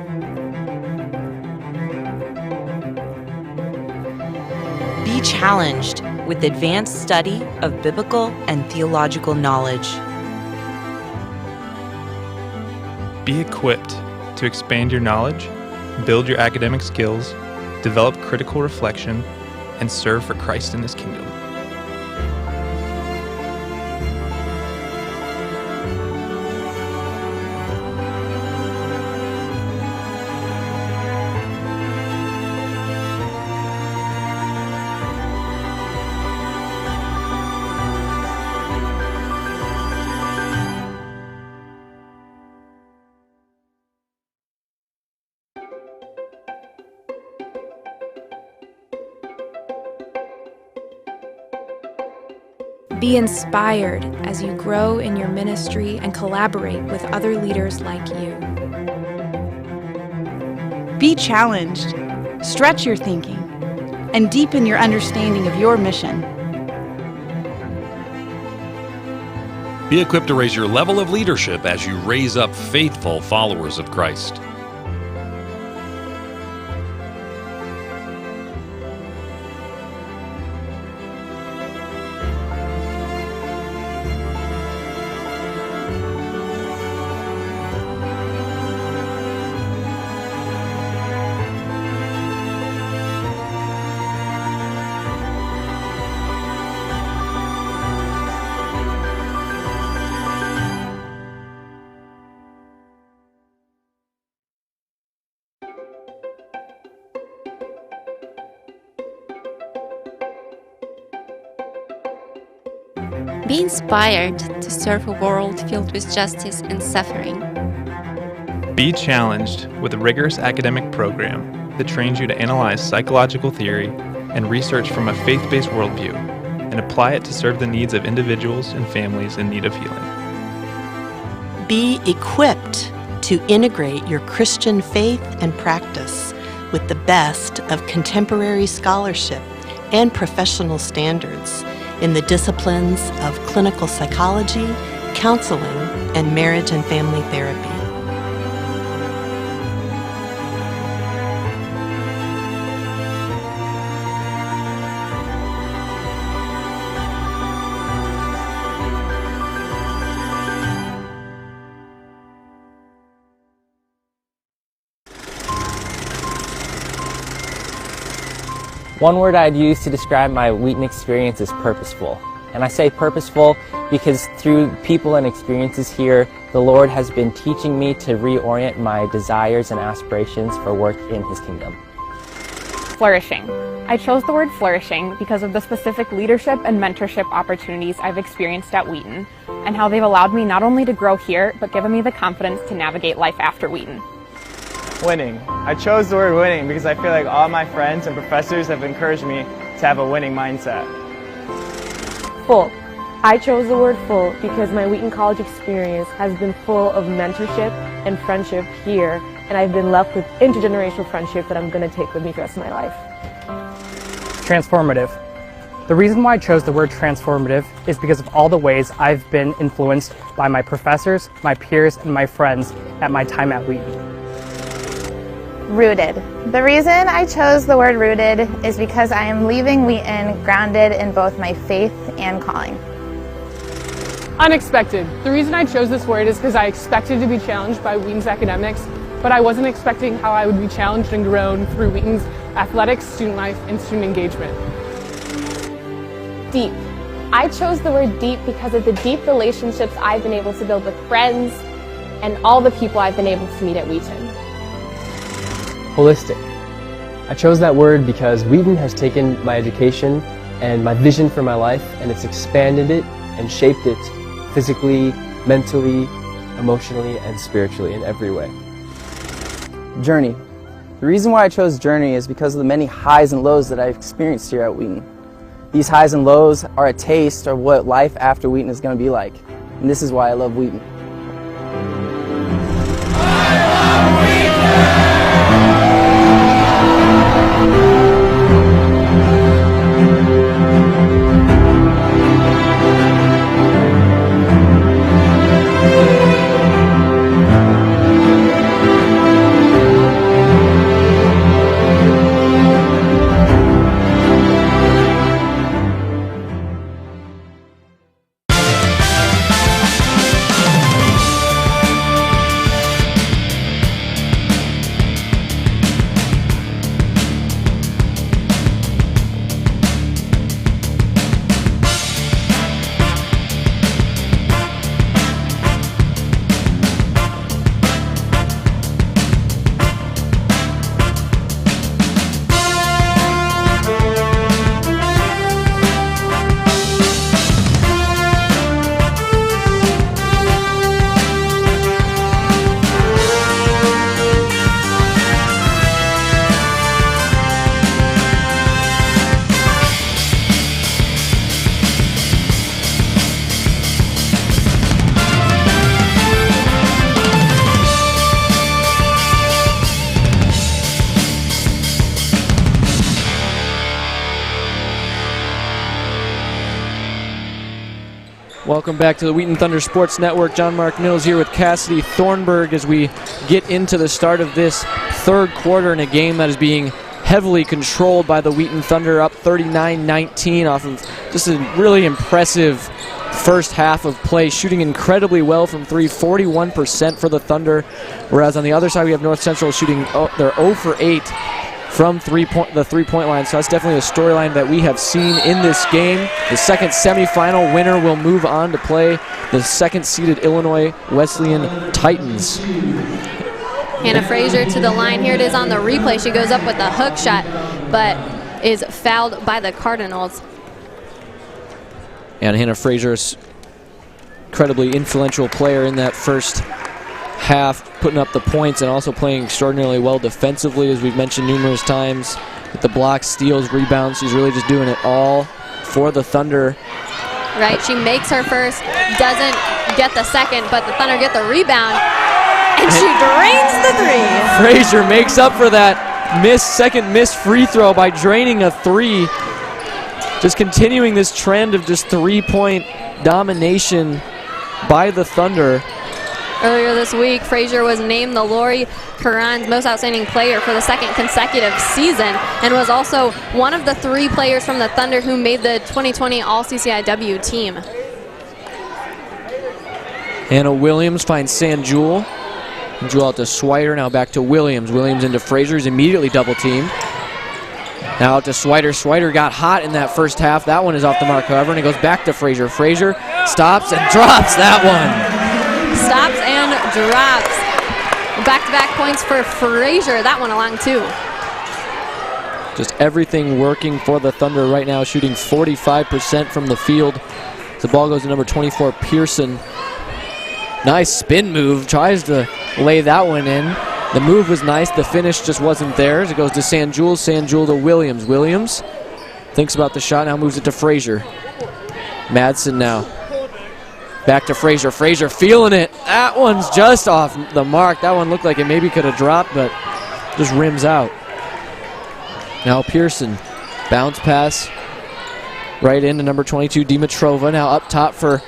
Be challenged with advanced study of biblical and theological knowledge. Be equipped to expand your knowledge, build your academic skills, develop critical reflection, and serve for Christ in His kingdom. Be inspired as you grow in your ministry and collaborate with other leaders like you. Be challenged, stretch your thinking, and deepen your understanding of your mission. Be equipped to raise your level of leadership as you raise up faithful followers of Christ. Be inspired to serve a world filled with justice and suffering. Be challenged with a rigorous academic program that trains you to analyze psychological theory and research from a faith-based worldview and apply it to serve the needs of individuals and families in need of healing. Be equipped to integrate your Christian faith and practice with the best of contemporary scholarship and professional standards in the disciplines of clinical psychology, counseling, and marriage and family therapy. One word I'd use to describe my Wheaton experience is purposeful. And I say purposeful because through people and experiences here, the Lord has been teaching me to reorient my desires and aspirations for work in His kingdom. Flourishing. I chose the word flourishing because of the specific leadership and mentorship opportunities I've experienced at Wheaton and how they've allowed me not only to grow here, but given me the confidence to navigate life after Wheaton. Winning. I chose the word winning because I feel like all my friends and professors have encouraged me to have a winning mindset. Full. I chose the word full because my Wheaton College experience has been full of mentorship and friendship here, and I've been left with intergenerational friendship that I'm going to take with me for the rest of my life. Transformative. The reason why I chose the word transformative is because of all the ways I've been influenced by my professors, my peers, and my friends at my time at Wheaton. Rooted. The reason I chose the word rooted is because I am leaving Wheaton grounded in both my faith and calling. Unexpected. The reason I chose this word is because I expected to be challenged by Wheaton's academics, but I wasn't expecting how I would be challenged and grown through Wheaton's athletics, student life, and student engagement. Deep. I chose the word deep because of the deep relationships I've been able to build with friends and all the people I've been able to meet at Wheaton. Holistic. I chose that word because Wheaton has taken my education and my vision for my life and it's expanded it and shaped it physically, mentally, emotionally, and spiritually in every way. Journey. The reason why I chose Journey is because of the many highs and lows that I've experienced here at Wheaton. These highs and lows are a taste of what life after Wheaton is going to be like. And this is why I love Wheaton. Welcome back to the Wheaton Thunder Sports Network. John Mark Mills here with Cassidy Thornburg as we get into the start of this third quarter in a game that is being heavily controlled by the Wheaton Thunder, up 39-19 off of just a really impressive first half of play, shooting incredibly well from three, 41% for the Thunder, whereas on the other side we have North Central shooting, they're 0 for 8 from the three-point line. So that's definitely a storyline that we have seen in this game. The second semifinal winner will move on to play the second-seeded Illinois Wesleyan Titans. Hannah Frazier to the line. Here it is on the replay. She goes up with a hook shot, but is fouled by the Cardinals. And Hannah Frazier is incredibly influential player in that first half, putting up the points and also playing extraordinarily well defensively, as we've mentioned numerous times, with the blocks, steals, rebounds. She's really just doing it all for the Thunder. Right, she makes her first, doesn't get the second, but the Thunder get the rebound, and she drains the three. Frazier makes up for that second missed free throw by draining a three. Just continuing this trend of just three-point domination by the Thunder. Earlier this week, Frazier was named the Lori Curran's Most Outstanding Player for the second consecutive season and was also one of the 3 players from the Thunder who made the 2020 All-CCIW team. Anna Williams finds Sanjul. Jewel out to Swider, now back to Williams. Williams into Frazier, is immediately double-teamed. Now out to Swider. Swider got hot in that first half. That one is off the mark, however, and it goes back to Frazier. Frazier stops and drops that one. Stops and drops. Back-to-back points for Frazier. That one along too. Just everything working for the Thunder right now, shooting 45% from the field. The ball goes to number 24, Pearson. Nice spin move, tries to lay that one in. The move was nice, the finish just wasn't there. As it goes to Sanjul, Sanjul to Williams. Williams thinks about the shot, now moves it to Frazier. Madsen now. Back to Frazier. Frazier feeling it. That one's just off the mark. That one looked like it maybe could have dropped, but just rims out. Now Pearson, bounce pass right into number 22, Dimitrova. Now up top for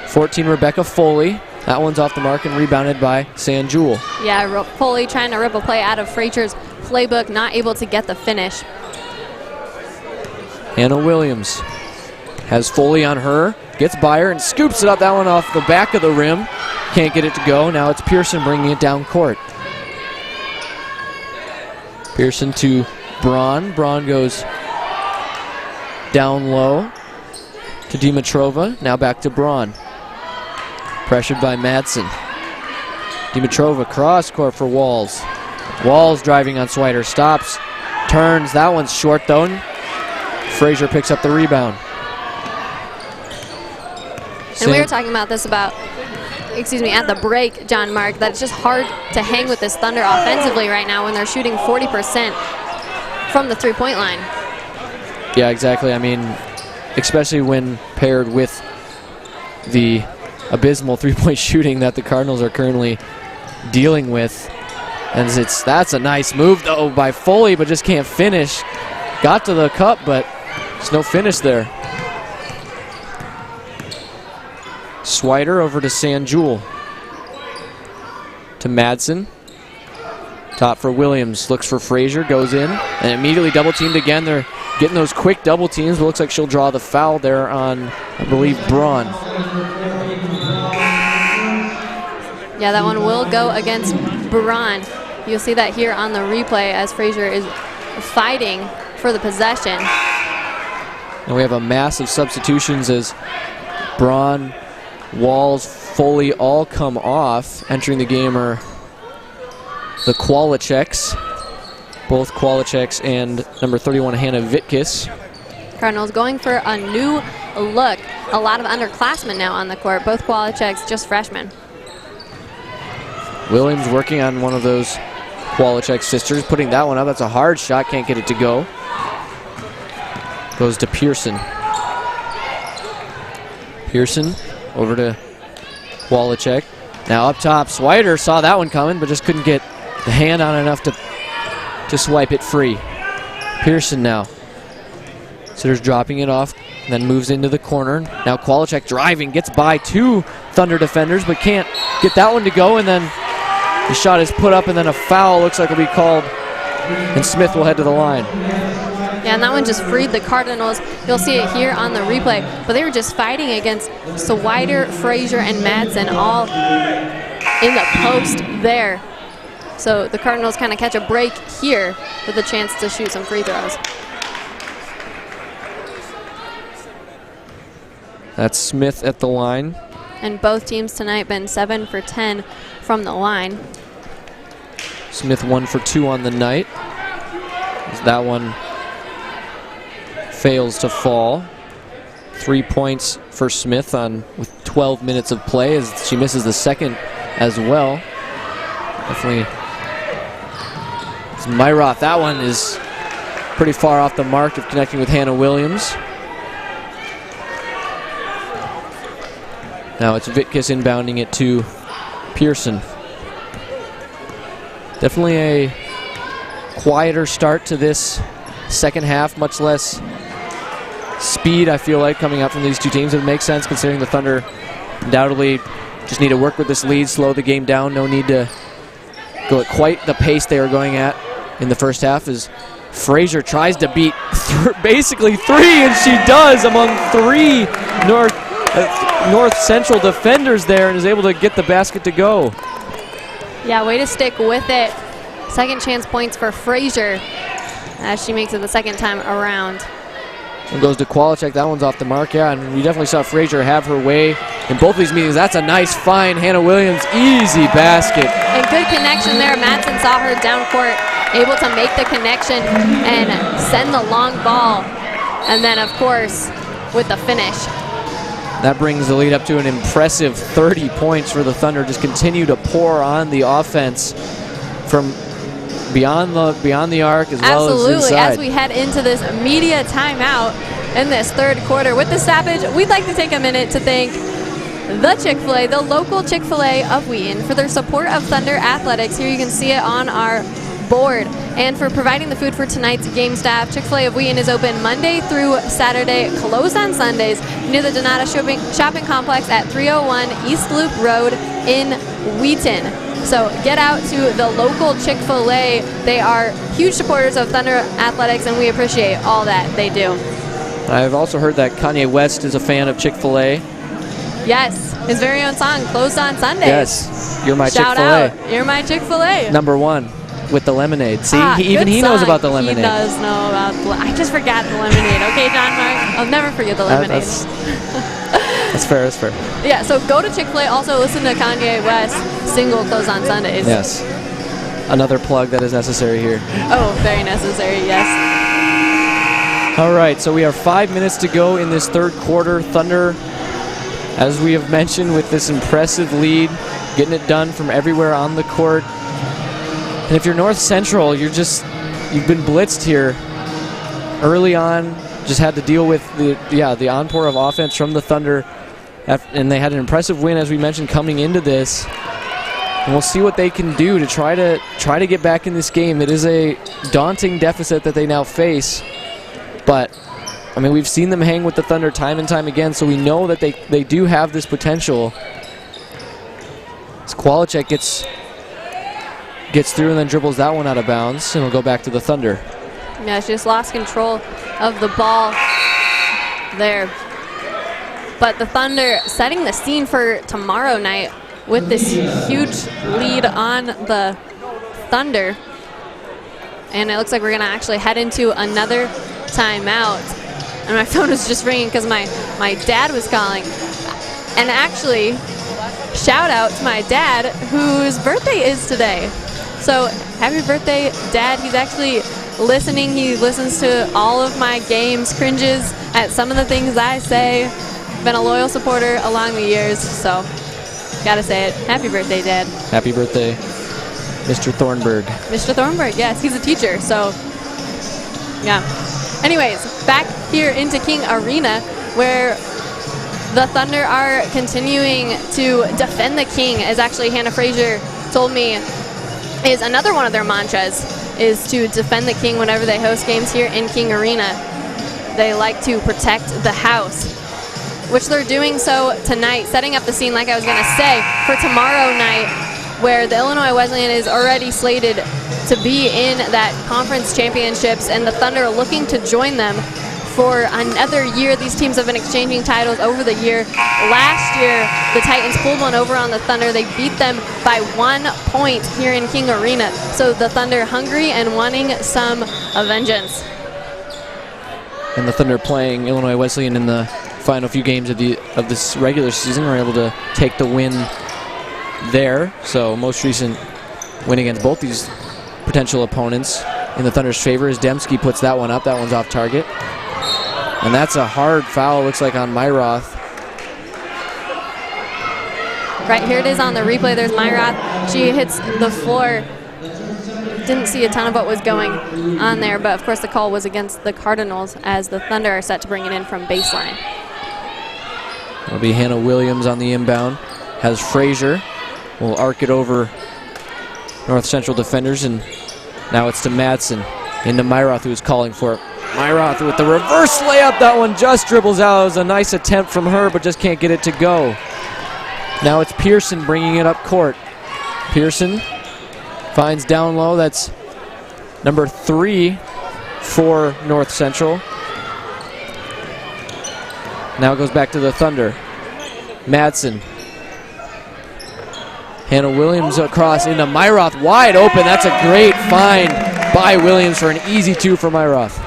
14, Rebecca Foley. That one's off the mark and rebounded by Sanjul. Yeah, Foley trying to rip a play out of Frazier's playbook, not able to get the finish. Hannah Williams has Foley on her, gets by her and scoops it up. That one off the back of the rim. Can't get it to go. Now it's Pearson bringing it down court. Pearson to Braun. Braun goes down low to Dimitrova. Now back to Braun. Pressured by Madsen. Dimitrova cross court for Walls. Walls driving on Swider. Stops. Turns. That one's short though. Frazier picks up the rebound. And we were talking about this at the break, John Mark, that it's just hard to hang with this Thunder offensively right now when they're shooting 40% from the three-point line. Yeah, exactly. I mean, especially when paired with the abysmal three-point shooting that the Cardinals are currently dealing with. And that's a nice move, though, by Foley, but just can't finish. Got to the cup, but there's no finish there. Swider over to Sanjul. To Madsen. Top for Williams. Looks for Frazier. Goes in. And immediately double teamed again. They're getting those quick double teams. But looks like she'll draw the foul there on, I believe, Braun. Yeah, that one will go against Braun. You'll see that here on the replay as Frazier is fighting for the possession. And we have a mass of substitutions as Braun, Walls, Foley all come off. Entering the game are the Kwolacheks, both Kwolacheks and number 31 Hannah Vitkis. Cardinals going for a new look. A lot of underclassmen now on the court. Both Kwolacheks just freshmen. Williams working on one of those Kwolachek sisters, putting that one up. That's a hard shot, can't get it to go. Goes to Pearson. Pearson over to Kwolachek. Now up top, Swider saw that one coming, but just couldn't get the hand on enough to swipe it free. Pearson now. Sitters dropping it off, then moves into the corner. Now Kwolachek driving, gets by two Thunder defenders, but can't get that one to go, and then the shot is put up, and then a foul looks like it'll be called, and Smith will head to the line. Yeah, and that one just freed the Cardinals. You'll see it here on the replay, but they were just fighting against Swider, Frazier, and Madsen all in the post there. So the Cardinals kind of catch a break here with a chance to shoot some free throws. That's Smith at the line. And both teams tonight been 7 for 10 from the line. Smith 1 for 2 on the night. As that one fails to fall. 3 points for Smith with 12 minutes of play as she misses the second as well. Definitely. It's Myroth. That one is pretty far off the mark of connecting with Hannah Williams. Now it's Vitkis inbounding it to Pearson. Definitely a quieter start to this second half, much less speed, I feel like, coming out from these two teams. It makes sense considering the Thunder undoubtedly just need to work with this lead, slow the game down. No need to go at quite the pace they were going at in the first half as Frazier tries to beat basically three, and she does among three North Central defenders there and is able to get the basket to go. Yeah, way to stick with it. Second chance points for Frazier. as she makes it the second time around. And goes to Qualichek. That one's off the mark. Yeah, and we definitely saw Frazier have her way in both of these meetings. That's a nice find. Hannah Williams, easy basket. And good connection there. Madsen saw her down court, able to make the connection and send the long ball. And then, of course, with the finish. That brings the lead up to an impressive 30 points for the Thunder. Just continue to pour on the offense from beyond the arc as well as inside. Absolutely. As we head into this media timeout in this third quarter with the stoppage, we'd like to take a minute to thank the Chick-fil-A, the local Chick-fil-A of Wheaton, for their support of Thunder Athletics. Here you can see it on our board. And for providing the food for tonight's game staff. Chick-fil-A of Wheaton is open Monday through Saturday, closed on Sundays, near the Donata Shopping Complex at 301 East Loop Road in Wheaton. So get out to the local Chick-fil-A. They are huge supporters of Thunder Athletics, and we appreciate all that they do. I've also heard that Kanye West is a fan of Chick-fil-A. Yes, his very own song, Closed on Sundays. Yes, you're my Shout Chick-fil-A. out, you're my Chick-fil-A. #1 with the lemonade. See, even he good knows song. about the lemonade. He does know about I just forgot the lemonade. Okay, John Mark? I'll never forget the lemonade. That's fair, that's fair. Yeah, so go to Chick-fil-A. Also listen to Kanye West single Closed on Sundays. Yes. Another plug that is necessary here. Oh, very necessary, yes. All right, so we have 5 minutes to go in this third quarter. Thunder, as we have mentioned, with this impressive lead, getting it done from everywhere on the court. And if you're North Central, you've been blitzed here early on. Just had to deal with the onpour of offense from the Thunder, and they had an impressive win, as we mentioned, coming into this. And we'll see what they can do to try to get back in this game. It is a daunting deficit that they now face, but I mean, we've seen them hang with the Thunder time and time again, so we know that they do have this potential. As Qualichek gets through and then dribbles that one out of bounds, and we'll go back to the Thunder. Yeah, she just lost control of the ball there. But the Thunder setting the scene for tomorrow night with this huge lead on the Thunder. And it looks like we're going to actually head into another timeout. And my phone was just ringing because my dad was calling. And actually, shout out to my dad, whose birthday is today. So happy birthday, Dad. He's actually listening. He listens to all of my games, cringes at some of the things I say. Been a loyal supporter along the years, so gotta say it. Happy birthday, Dad. Happy birthday, Mr. Thornburg. Mr. Thornburg, yes, he's a teacher, so yeah. Anyways, back here into King Arena, where the Thunder are continuing to defend the King, as actually Hannah Frazier told me is another one of their mantras, is to defend the King whenever they host games here in King Arena. They like to protect the house, which they're doing so tonight, setting up the scene, like I was going to say, for tomorrow night, where the Illinois Wesleyan is already slated to be in that conference championships, and the Thunder are looking to join them for another year. These teams have been exchanging titles over the year. Last year, the Titans pulled one over on the Thunder. They beat them by 1 point here in King Arena. So the Thunder hungry and wanting some vengeance. And the Thunder playing Illinois Wesleyan in the final few games of this regular season were able to take the win there. So most recent win against both these potential opponents in the Thunder's favor as Demski puts that one up. That one's off target. And that's a hard foul, looks like, on Myroth. Right, here it is on the replay. There's Myroth. She hits the floor. Didn't see a ton of what was going on there, but of course the call was against the Cardinals, as the Thunder are set to bring it in from baseline. It'll be Hannah Williams on the inbound. Has Frazier. Will arc it over North Central defenders, and now it's to Madsen. Into Myroth, who is calling for it. Myroth with the reverse layup. That one just dribbles out. It was a nice attempt from her, but just can't get it to go. Now it's Pearson bringing it up court. Pearson finds down low. That's number 3 for North Central. Now it goes back to the Thunder. Madsen. Hannah Williams across into Myroth, wide open. That's a great find by Williams for an easy 2 for Myroth.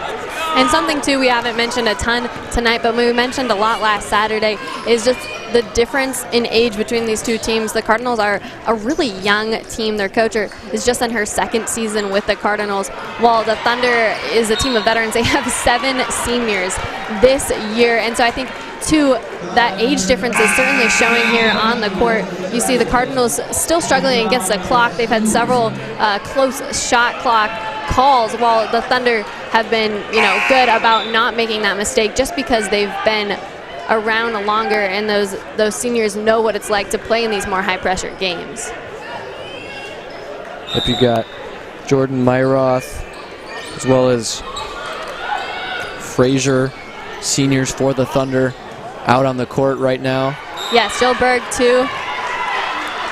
And something, too, we haven't mentioned a ton tonight, but we mentioned a lot last Saturday, is just the difference in age between these two teams. The Cardinals are a really young team. Their coach is just in her 2nd season with the Cardinals, while the Thunder is a team of veterans. They have 7 seniors this year. And so I think, too, that age difference is certainly showing here on the court. You see the Cardinals still struggling against the clock. They've had several close shot clock calls, while the Thunder have been, good about not making that mistake, just because they've been around longer, and those seniors know what it's like to play in these more high-pressure games. If you got Jordan Myroth as well as Frazier, seniors for the Thunder, out on the court right now. Yes, Jill Berg, too.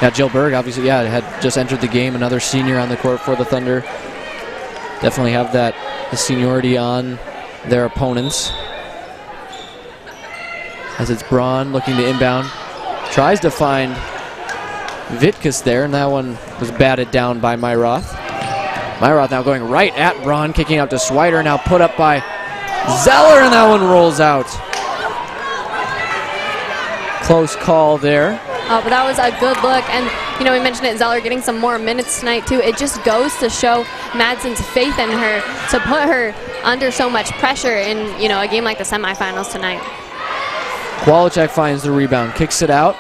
Yeah, Jill Berg, obviously, had just entered the game, another senior on the court for the Thunder. Definitely have the seniority on their opponents. As it's Braun looking to inbound. Tries to find Vitkus there, and that one was batted down by Myroth. Myroth now going right at Braun, kicking out to Swider, now put up by Zeller, and that one rolls out. Close call there. Oh, but that was a good look. And, we mentioned it, Zeller getting some more minutes tonight, too. It just goes to show Madsen's faith in her to put her under so much pressure in, a game like the semifinals tonight. Wallachek finds the rebound, kicks it out.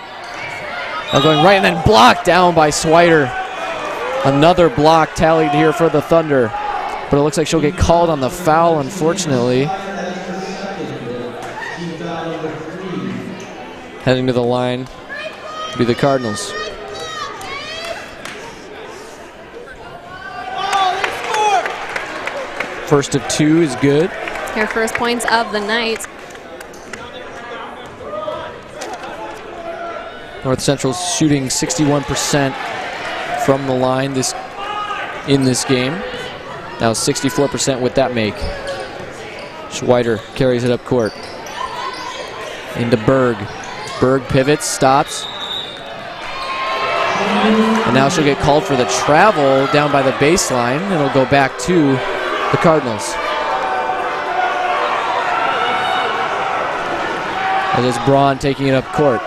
Now going right, and then blocked down by Swider. Another block tallied here for the Thunder. But it looks like she'll get called on the foul, unfortunately. Heading to the line be the Cardinals. First of 2 is good. Her first points of the night. North Central's shooting 61% from the line in this game. Now 64% with that make. Schweider carries it up court. Into Berg. Berg pivots, stops. And now she'll get called for the travel down by the baseline. It'll go back to the Cardinals. As it's Braun taking it up court.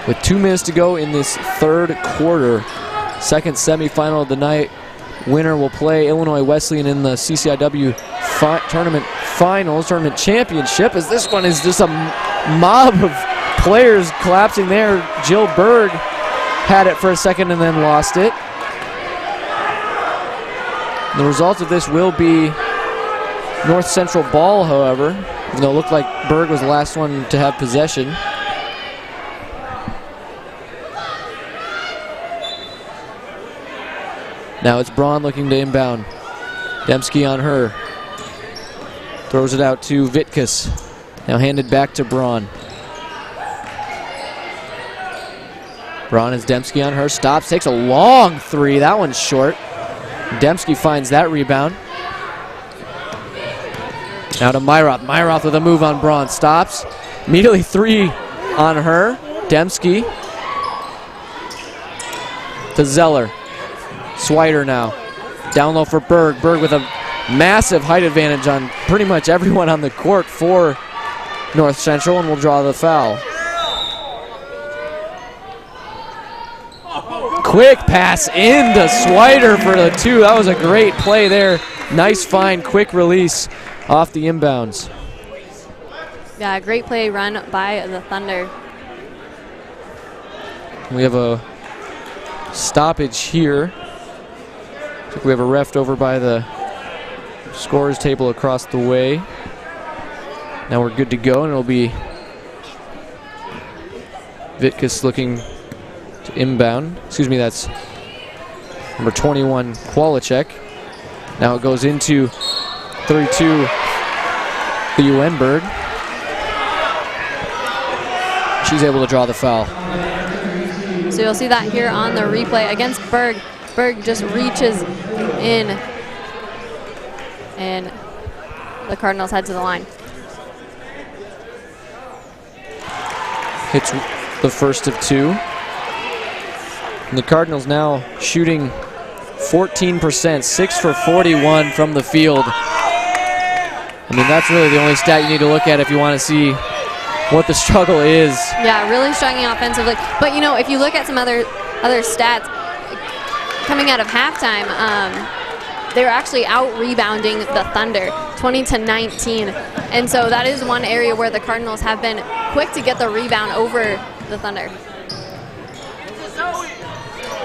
With 2 minutes to go in this 3rd quarter, 2nd semifinal of the night. Winner will play Illinois Wesleyan in the CCIW tournament championship, as this one is just a mob of players collapsing there. Jill Berg had it for a second and then lost it. The result of this will be North Central ball, however, even though it looked like Berg was the last one to have possession. Now it's Braun looking to inbound. Dembski on her. Throws it out to Vitkus. Now handed back to Braun. Braun has Dembski on her. Stops, takes a long 3. That one's short. Dembski finds that rebound. Now to Myroth. Myroth with a move on Braun. Stops. Immediately 3 on her. Dembski. To Zeller. Swider now. Down low for Berg. Berg with a massive height advantage on pretty much everyone on the court for North Central, and will draw the foul. Quick pass into Swider for the 2. That was a great play there. Nice find, quick release off the inbounds. Yeah, great play run by the Thunder. We have a stoppage here. Looks like we have a ref over by the scorers table across the way. Now we're good to go, and it'll be Vitkus looking to inbound. Excuse me, that's number 21, Wallachek. Now it goes into 32, Leo Enberg. She's able to draw the foul. So you'll see that here on the replay against Berg. Berg just reaches in, and the Cardinals head to the line. Hits the first of 2. And the Cardinals now shooting 14%, 6 for 41 from the field. I mean, that's really the only stat you need to look at if you want to see what the struggle is. Yeah, really struggling offensively. But, you know, if you look at some other stats, coming out of halftime, they were actually out-rebounding the Thunder, 20-19. And so that is one area where the Cardinals have been quick to get the rebound over the Thunder.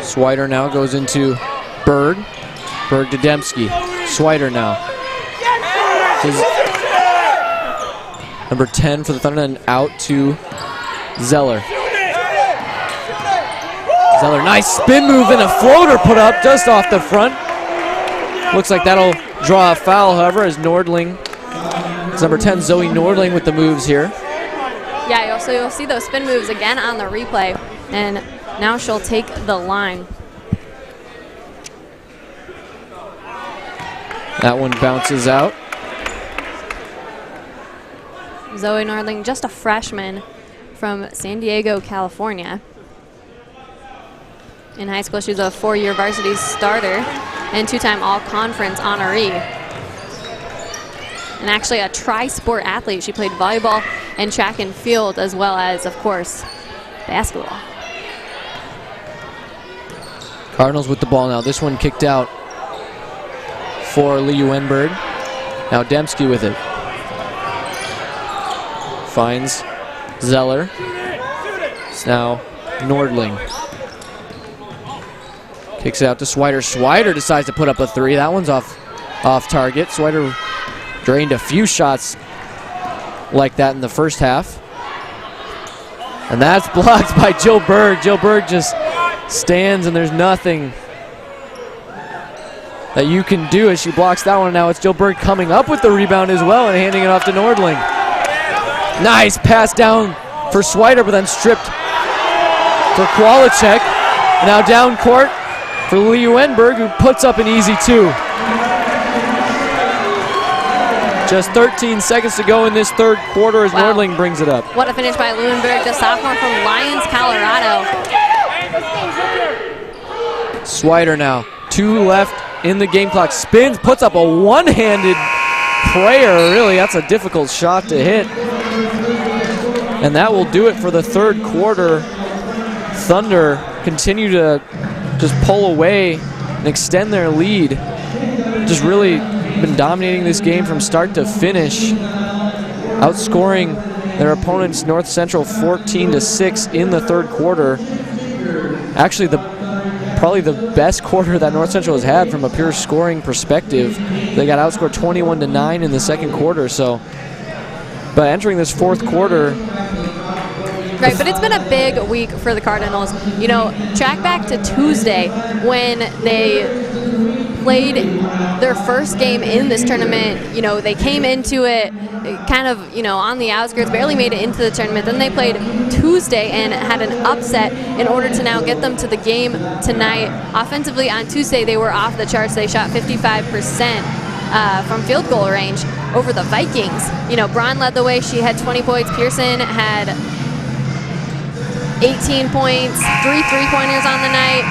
Swider now goes into Berg. Berg to Dembski. Swider now. Number 10 for the Thunder, and out to Zeller. Zeller, nice spin move and a floater put up just off the front. Looks like that'll draw a foul, however, as Nordling, it's number 10, Zoe Nordling with the moves here. Yeah, so you'll see those spin moves again on the replay, and now she'll take the line. That one bounces out. Zoe Nordling, just a freshman from San Diego, California. In high school, she was a 4-year varsity starter and 2-time all-conference honoree. And actually a tri-sport athlete. She played volleyball and track and field, as well as, of course, basketball. Cardinals with the ball now. This one kicked out for Leeuwenberg. Now Dembski with it. Finds Zeller. It's now Nordling. Kicks it out to Swider. Swider decides to put up a three. That one's off target. Swider drained a few shots like that in the first half. And that's blocked by Jill Berg. Jill Berg just stands, and there's nothing that you can do as she blocks that one. Now it's Jill Berg coming up with the rebound as well and handing it off to Nordling. Nice pass down for Swider, but then stripped for Kowalczyk. Now down court for Leeuwenberg, who puts up an easy two. Just 13 seconds to go in this third quarter as Nordling brings it up. What a finish by Leeuwenberg, the sophomore from Lyons, Colorado. Swider now, 2 left in the game clock. Spins, puts up a one-handed prayer. Really, that's a difficult shot to hit. And that will do it for the third quarter. Thunder continue to just pull away and extend their lead. Just really been dominating this game from start to finish, outscoring their opponents North Central 14-6 in the third quarter. Actually, probably the best quarter that North Central has had from a pure scoring perspective. They got outscored 21-9 in the second quarter. So, but entering this fourth quarter. Right, but it's been a big week for the Cardinals. You know, track back to Tuesday when they played their first game in this tournament. You know, they came into it kind of, you know, on the outskirts, barely made it into the tournament. Then they played Tuesday and had an upset in order to now get them to the game tonight. Offensively on Tuesday, they were off the charts. They shot 55% from field goal range over the Vikings. You know, Braun led the way. She had 20 points. Pearson had 18 points, 3 3-pointers on the night.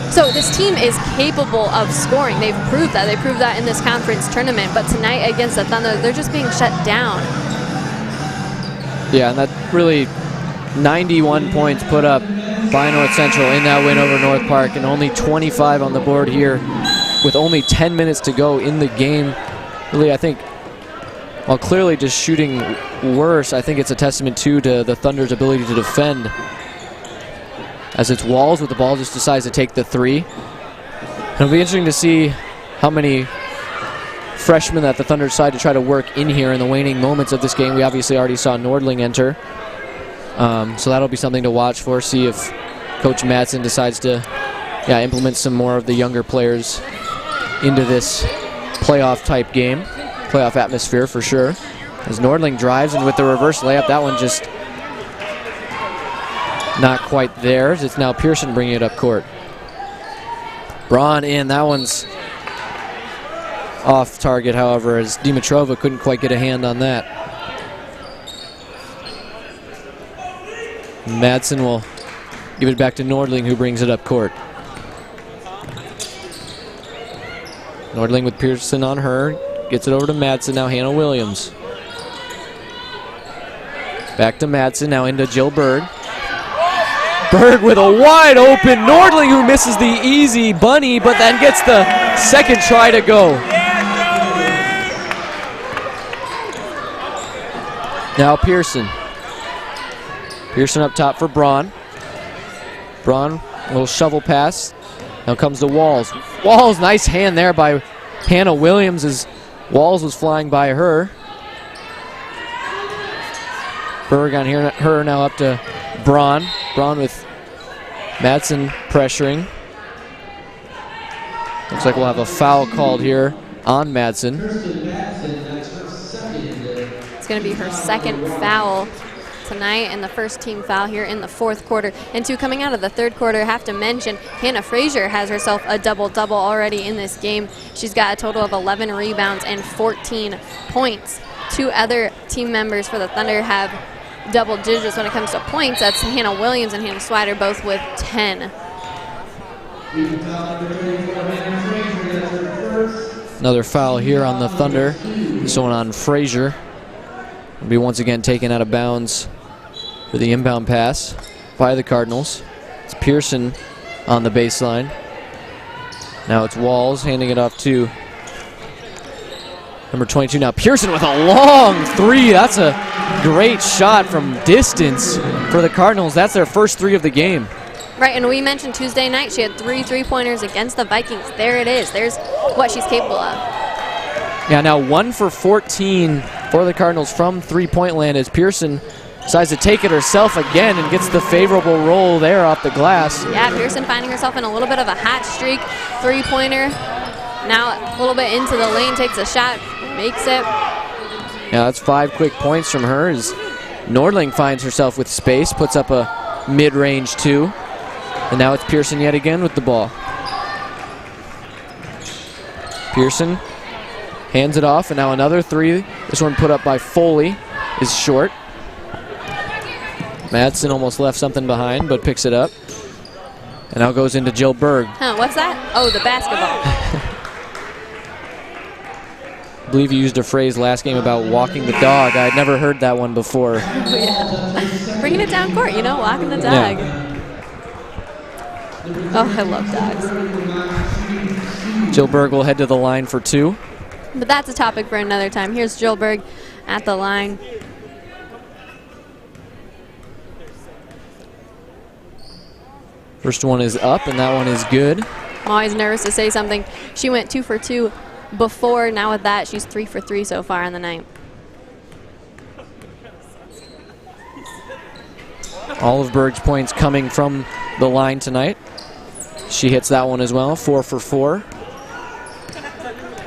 So this team is capable of scoring. They've proved that. They proved that in this conference tournament. But tonight against the Thunder, they're just being shut down. Yeah, and that really 91 points put up by North Central in that win over North Park, and only 25 on the board here with only 10 minutes to go in the game. Really, I think, while clearly just shooting worse, I think it's a testament to the Thunder's ability to defend. As it's Walls with the ball, just decides to take the three. It'll be interesting to see how many freshmen that the Thunder decide to try to work in here in the waning moments of this game. We obviously already saw Nordling enter. So that'll be something to watch for, see if Coach Madsen decides to implement some more of the younger players into this playoff-type game. Playoff atmosphere for sure. As Nordling drives, and with the reverse layup, that one just not quite there. It's now Pearson bringing it up court. Braun in. That one's off target, however, as Dimitrova couldn't quite get a hand on that. Madsen will give it back to Nordling, who brings it up court. Nordling with Pearson on her. Gets it over to Madsen. Now Hannah Williams. Back to Madsen. Now into Jill Berg. Berg with a wide open Nordling, who misses the easy bunny, but then gets the second try to go. Now Pearson. Pearson up top for Braun. Braun, a little shovel pass. Now comes to Walls. Walls, nice hand there by Hannah Williams as Walls was flying by her. Berg on her now up to Braun. Braun with Madsen pressuring. Looks like we'll have a foul called here on Madsen. It's going to be her second foul tonight and the first team foul here in the fourth quarter. And coming out of the third quarter, have to mention Hannah Frazier has herself a double-double already in this game. She's got a total of 11 rebounds and 14 points. Two other team members for the Thunder have double digits when it comes to points. That's Hannah Williams and Hannah Swider, both with 10. Another foul here on the Thunder. This one on Frazier. Will be once again taken out of bounds for the inbound pass by the Cardinals. It's Pearson on the baseline. Now it's Walls handing it off to number 22. Now Pearson with a long three. That's a great shot from distance for the Cardinals. That's their first three of the game. Right, and we mentioned Tuesday night she had 3 3-pointers against the Vikings. There it is. There's what she's capable of. Yeah, now 1 for 14 for the Cardinals from three-point land as Pearson decides to take it herself again and gets the favorable roll there off the glass. Yeah, Pearson finding herself in a little bit of a hot streak. Three-pointer. Now a little bit into the lane, takes a shot, makes it. Yeah, that's 5 quick points from her as Nordling finds herself with space, puts up a mid-range 2. And now it's Pearson yet again with the ball. Pearson hands it off, and now another 3. This one put up by Foley is short. Madsen almost left something behind, but picks it up. And now goes into Jill Berg. Huh, what's that? Oh, the basketball. I believe you used a phrase last game about walking the dog. I had never heard that one before. Yeah. Bringing it down court, you know, walking the dog. Yeah. Oh, I love dogs. Jill Berg will head to the line for 2. But that's a topic for another time. Here's Jill Berg at the line. First one is up, and that one is good. I'm always nervous to say something. She went 2 for 2 before. Now with that, she's 3 for 3 so far in the night. All of Berg's points coming from the line tonight. She hits that one as well, 4 for 4.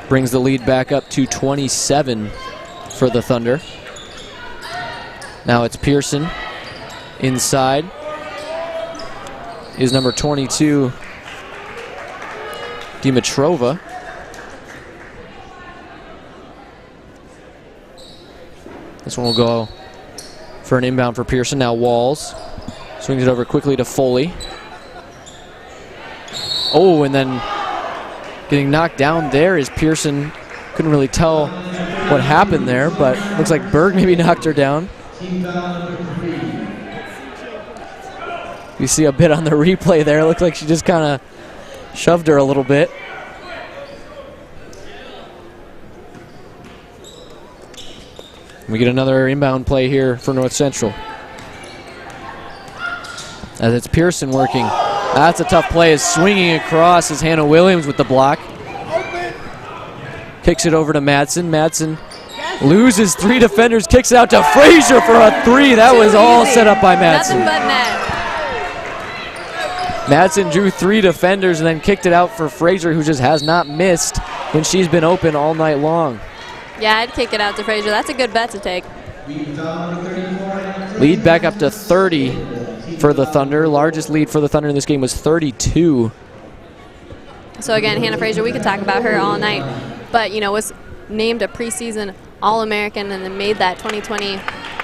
Brings the lead back up to 27 for the Thunder. Now it's Pearson. Inside is number 22, Dimitrova. This one will go for an inbound for Pearson. Now Walls swings it over quickly to Foley. Oh, and then getting knocked down there is Pearson. Couldn't really tell what happened there, but looks like Berg maybe knocked her down. You see a bit on the replay there. It looked like she just kind of shoved her a little bit. We get another inbound play here for North Central. As it's Pearson working. That's a tough play. Is swinging across is Hannah Williams with the block. Kicks it over to Madsen. Madsen loses 3 defenders, kicks it out to Frazier for a 3. That was all set up by Madsen. Nothing but net. Madsen drew 3 defenders and then kicked it out for Frazier, who just has not missed when she's been open all night long. Yeah, I'd kick it out to Frazier. That's a good bet to take. Lead back up to 30 for the Thunder. Largest lead for the Thunder in this game was 32. So again, Hannah Frazier, we could talk about her all night, but you know, was named a preseason All-American and then made that 2020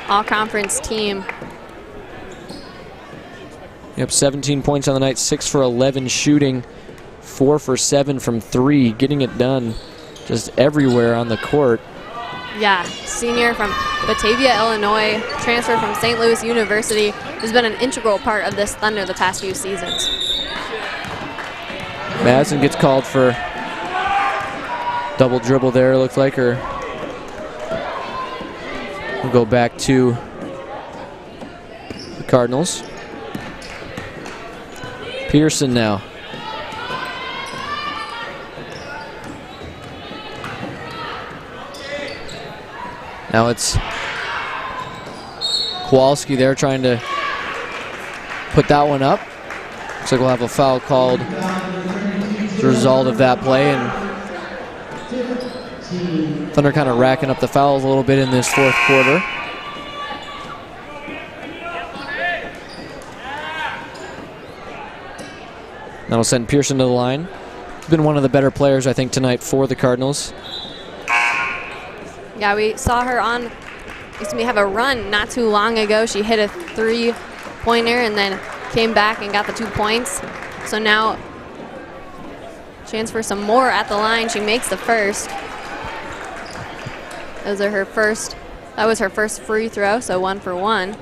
All-Conference team. Yep, 17 points on the night, 6 for 11 shooting 4 for 7 from 3, getting it done just everywhere on the court. Yeah, senior from Batavia, Illinois, transferred from St. Louis University, has been an integral part of this Thunder the past few seasons. Madsen gets called for double dribble there, looks like, or we'll go back to the Cardinals. Pearson now. Now it's Kowalski there trying to put that one up. Looks like we'll have a foul called as a result of that play, and Thunder kind of racking up the fouls a little bit in this fourth quarter. That'll send Pearson to the line. He's been one of the better players, I think, tonight for the Cardinals. Yeah, we saw her have a run not too long ago. She hit a 3-pointer and then came back and got the 2 points. So now, chance for some more at the line. She makes the first. That was her first free throw, so 1 for 1.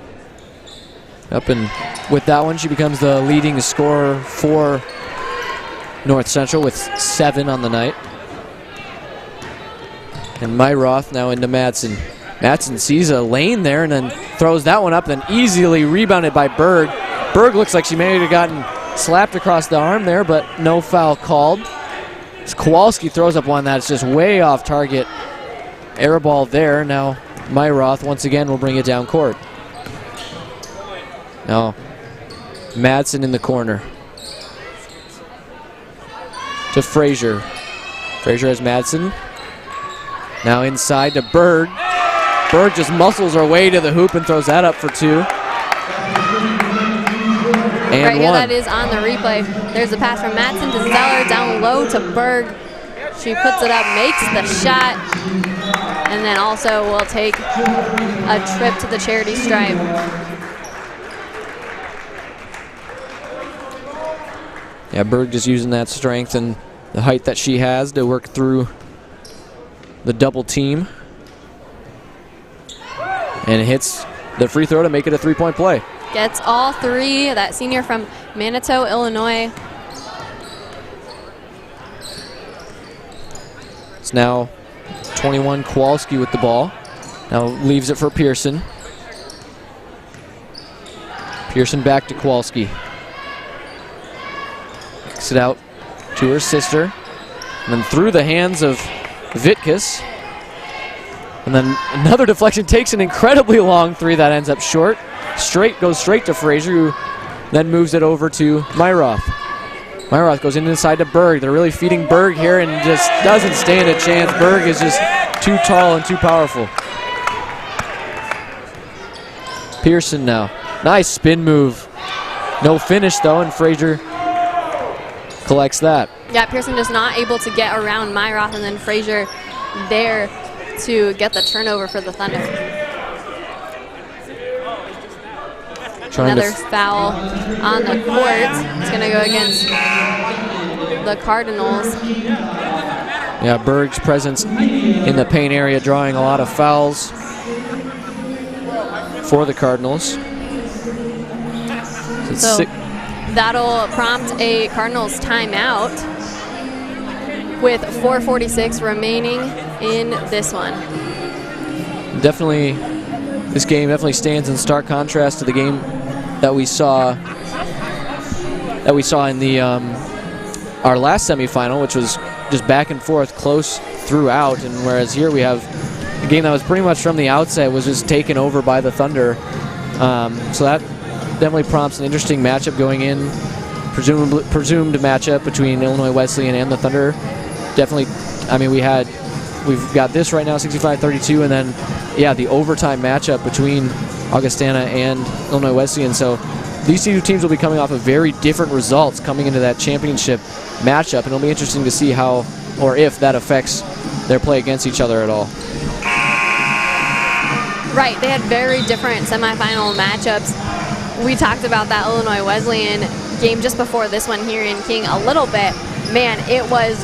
Up and with that one, she becomes the leading scorer for North Central with 7 on the night. And Myroth now into Madsen. Madsen sees a lane there and then throws that one up, then easily rebounded by Berg. Berg looks like she may have gotten slapped across the arm there, but no foul called. As Kowalski throws up one that's just way off target. Air ball there. Now Myroth once again will bring it down court. Now Madsen in the corner. To Frazier. Frazier has Madsen. Now inside to Berg. Berg just muscles her way to the hoop and throws that up for 2. And right here, 1. that is on the replay. There's a pass from Madsen to Zeller, down low to Berg. She puts it up, makes the shot, and then also will take a trip to the charity stripe. Yeah, Berg just using that strength and the height that she has to work through the double team. And hits the free throw to make it a 3-point play. Gets all 3, that senior from Manitou, Illinois. It's now 21 Kowalski with the ball. Now leaves it for Pearson. Pearson back to Kowalski. Kicks it out to her sister. And then through the hands of Vitkus. And then another deflection, takes an incredibly long 3 that ends up short. Goes straight to Frazier, who then moves it over to Myroth. Myroth goes inside to Berg. They're really feeding Berg here and just doesn't stand a chance. Berg is just too tall and too powerful. Pearson now. Nice spin move. No finish though, and Frazier collects that. Yeah, Pearson just not able to get around Myroth, and then Frazier there to get the turnover for the Thunder. Another foul on the court. It's going to go against the Cardinals. Yeah, Berg's presence in the paint area drawing a lot of fouls for the Cardinals. So that'll prompt a Cardinals timeout with 4:46 remaining in this one. Definitely, this game definitely stands in stark contrast to the game that we saw in the our last semifinal, which was just back and forth, close throughout. And whereas here we have a game that was pretty much from the outset was just taken over by the Thunder. So that definitely prompts an interesting matchup going in. Presumed matchup between Illinois Wesleyan and the Thunder. Definitely, I mean, we've got this right now, 65-32, and then, yeah, the overtime matchup between Augustana and Illinois Wesleyan. So these two teams will be coming off of very different results coming into that championship matchup, and it'll be interesting to see how or if that affects their play against each other at all. Right, they had very different semifinal matchups. We talked about that Illinois Wesleyan game just before this one here in King a little bit, man, it was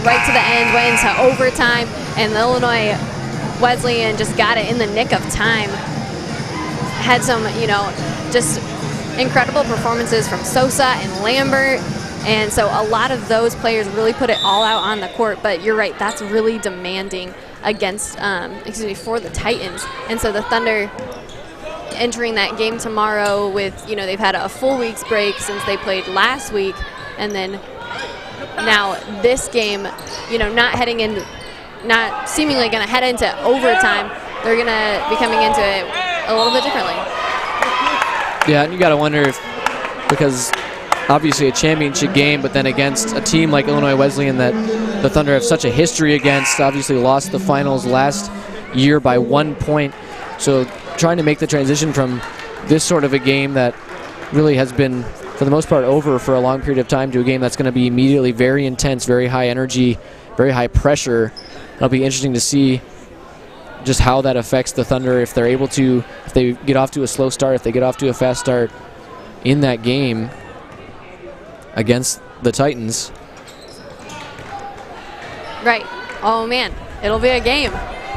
right to the end, went into overtime, and the Illinois Wesleyan just got it in the nick of time. Had some, just incredible performances from Sosa and Lambert, and so a lot of those players really put it all out on the court. But you're right, that's really demanding against, for the Titans. And so the Thunder entering that game tomorrow with, they've had a full week's break since they played last week, and then now this game, not seemingly going to head into overtime. They're going to be coming into it a little bit differently. Yeah, and you got to wonder if, because obviously a championship game, but then against a team like Illinois Wesleyan that the Thunder have such a history against, obviously lost the finals last year by 1 point. So trying to make the transition from this sort of a game that really has been, for the most part, over for a long period of time to a game that's going to be immediately very intense, very high energy, very high pressure. It'll be interesting to see just how that affects the Thunder if they're able to, if they get off to a slow start, if they get off to a fast start in that game against the Titans. Right. Oh, man. It'll be a game.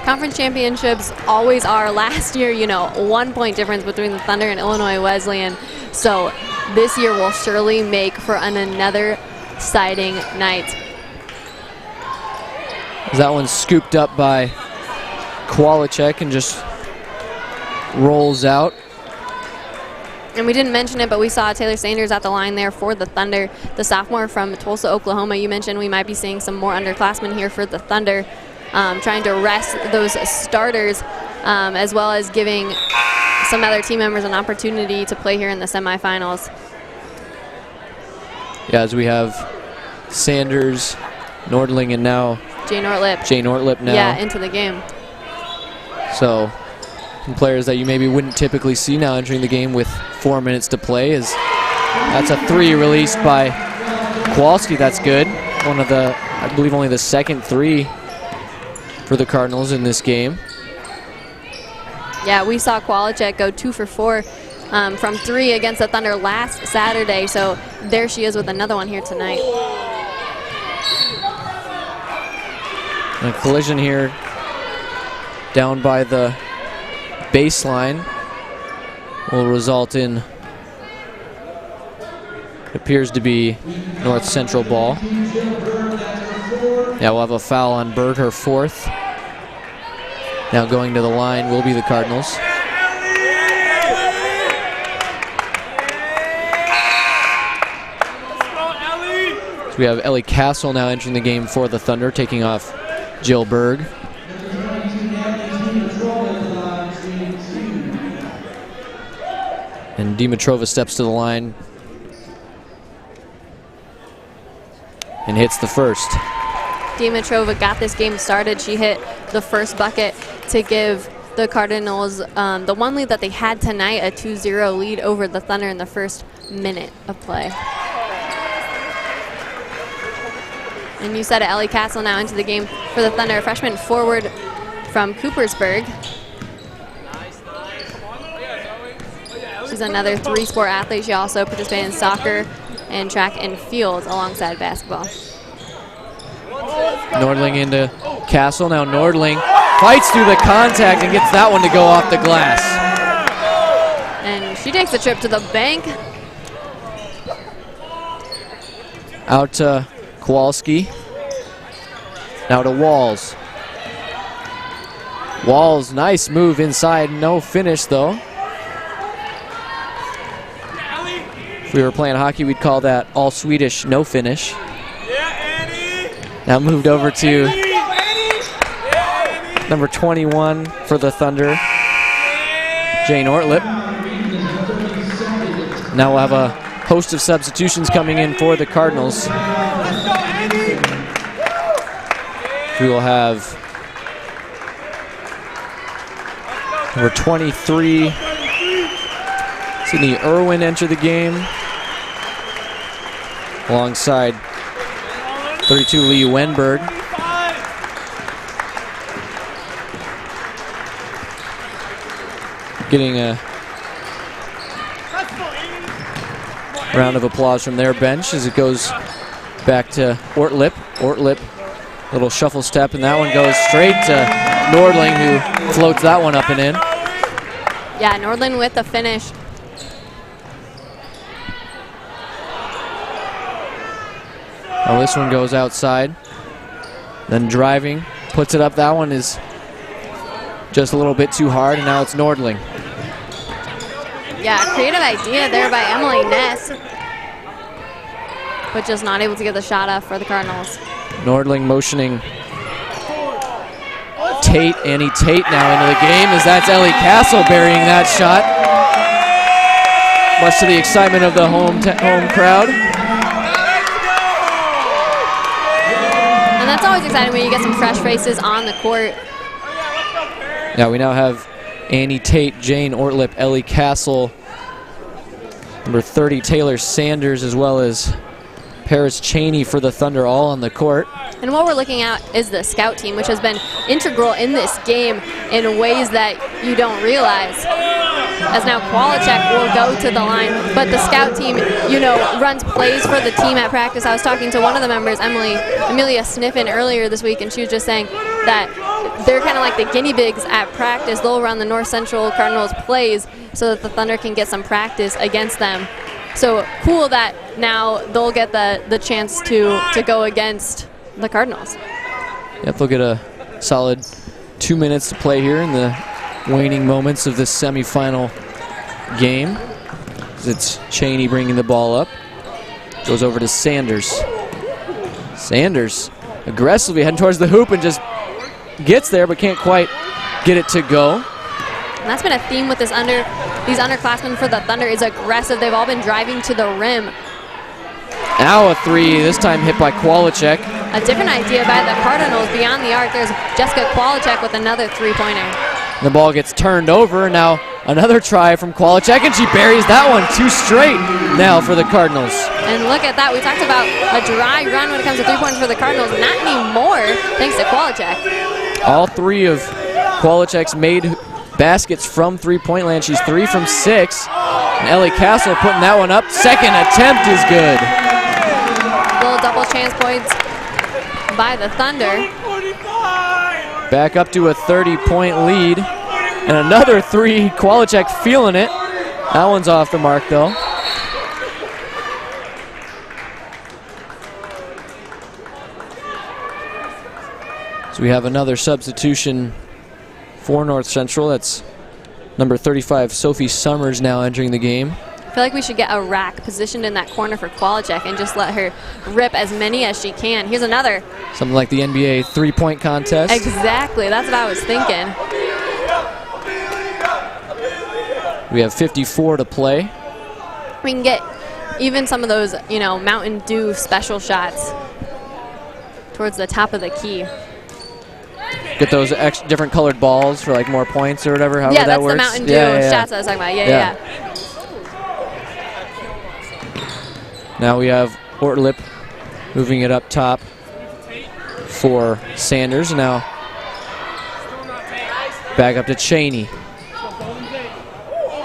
Conference championships always are. Last year, 1 point difference between the Thunder and Illinois Wesleyan. So this year will surely make for another exciting night. That one's scooped up by Kowalczyk and just rolls out. And we didn't mention it, but we saw Taylor Sanders at the line there for the Thunder, the sophomore from Tulsa, Oklahoma. You mentioned we might be seeing some more underclassmen here for the Thunder, trying to rest those starters, as well as giving some other team members an opportunity to play here in the semifinals. Yeah, as we have Sanders, Nordling, and now Jay Nortlip now. Yeah, into the game. So some players that you maybe wouldn't typically see now entering the game with 4 minutes to play. That's a three released by Kowalski. That's good. One of the, I believe, only the second three for the Cardinals in this game. Yeah, we saw Kowalczyk go 2 for 4 from 3 against the Thunder last Saturday. So there she is with another one here tonight. And a collision here down by the baseline will result in, it appears to be North Central ball. Yeah, we'll have a foul on Berg, her fourth. Now going to the line will be the Cardinals. So we have Ellie Castle now entering the game for the Thunder, taking off Jill Berg. And Dimitrova steps to the line and hits the first. Dimitrova got this game started. She hit the first bucket to give the Cardinals the one lead that they had tonight, a 2-0 lead over the Thunder in the first minute of play. And you said it, Ellie Castle now into the game for the Thunder, a freshman forward from Coopersburg. She's another three-sport athlete. She also participated in soccer and track and field alongside basketball. Nordling into Castle. Now Nordling fights through the contact and gets that one to go off the glass. And she takes a trip to the bank. Out to Kowalski. Now to Walls. Walls, nice move inside. No finish, though. If we were playing hockey, we'd call that all Swedish no finish. Now moved over to number 21 for the Thunder, Jane Ortlip. Now we'll have a host of substitutions coming in for the Cardinals. We will have number 23, Sydney Irwin, enter the game, alongside 32, Lee Wenberg. Getting a round of applause from their bench as it goes Back to Ortlip. Ortlip, little shuffle step, and that one goes straight to Nordling, who floats that one up and in. Yeah, Nordling with the finish. Oh, this one goes outside. Then driving, puts it up. That one is just a little bit too hard, and now it's Nordling. Yeah, creative idea there by Emily Ness, but just not able to get the shot off for the Cardinals. Nordling motioning Tate, Annie Tate now into the game, as that's Ellie Castle burying that shot. Much to the excitement of the home crowd. And that's always exciting when you get some fresh faces on the court. Yeah, we now have Annie Tate, Jane Ortlip, Ellie Castle, number 30 Taylor Sanders, as well as Paris Cheney for the Thunder, all on the court. And what we're looking at is the scout team, which has been integral in this game in ways that you don't realize. As now Kwolachek will go to the line, but the scout team, you know, runs plays for the team at practice. I was talking to one of the members, Amelia Sniffen, earlier this week, and she was just saying that they're kind of like the guinea pigs at practice. They'll run the North Central Cardinals plays so that the Thunder can get some practice against them. So cool that now they'll get the chance to go against the Cardinals. Yep, they'll get a solid 2 minutes to play here in the waning moments of this semifinal game. It's Cheney bringing the ball up. Goes over to Sanders. Sanders aggressively heading towards the hoop and just gets there but can't quite get it to go. And that's been a theme with these underclassmen for the Thunder, is aggressive. They've all been driving to the rim. Now a three, this time hit by Kwolachek. A different idea by the Cardinals beyond the arc. There's Jessica Kwolachek with another three-pointer. The ball gets turned over. Now another try from Kwolachek, and she buries that one. 2 straight now for the Cardinals. And look at that. We talked about a dry run when it comes to three-pointers for the Cardinals. Not anymore, thanks to Kwolachek. All 3 of Kwolachek's made baskets from three-point land. She's 3 from 6. And Ellie Castle putting that one up. Second attempt is good. Little double chance points by the Thunder. Back up to a 30-point lead. And another 3. Kwolachek feeling it. That one's off the mark, though. So we have another substitution for North Central. That's number 35, Sophie Summers, now entering the game. I feel like we should get a rack positioned in that corner for Kwolachek and just let her rip as many as she can. Here's another. Something like the NBA three-point contest. Exactly, that's what I was thinking. We have 54 to play. We can get even some of those, you know, Mountain Dew special shots towards the top of the key. Get those different colored balls for like more points or whatever, however that works. Yeah, that's the Mountain Dew shots I was talking about. Yeah. Now we have Ortlip moving it up top for Sanders. Now back up to Cheney.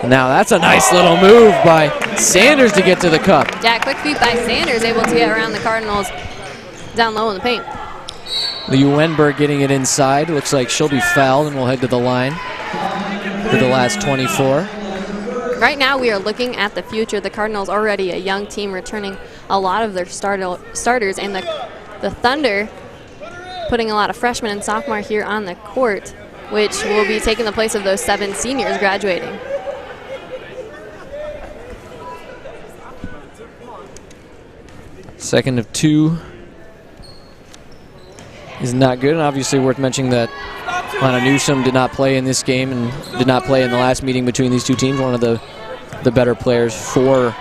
Now that's a nice little move by Sanders to get to the cup. Yeah, quick feet by Sanders, able to get around the Cardinals down low in the paint. Liu Wenberg getting it inside. Looks like she'll be fouled, and we'll head to the line for the last 24. Right now we are looking at the future. The Cardinals already a young team returning a lot of their starters, and the Thunder putting a lot of freshmen and sophomore here on the court, which will be taking the place of those 7 seniors graduating. Second of 2 is not good, and obviously worth mentioning that Lana Newsom did not play in this game and did not play in the last meeting between these two teams, one of the better players for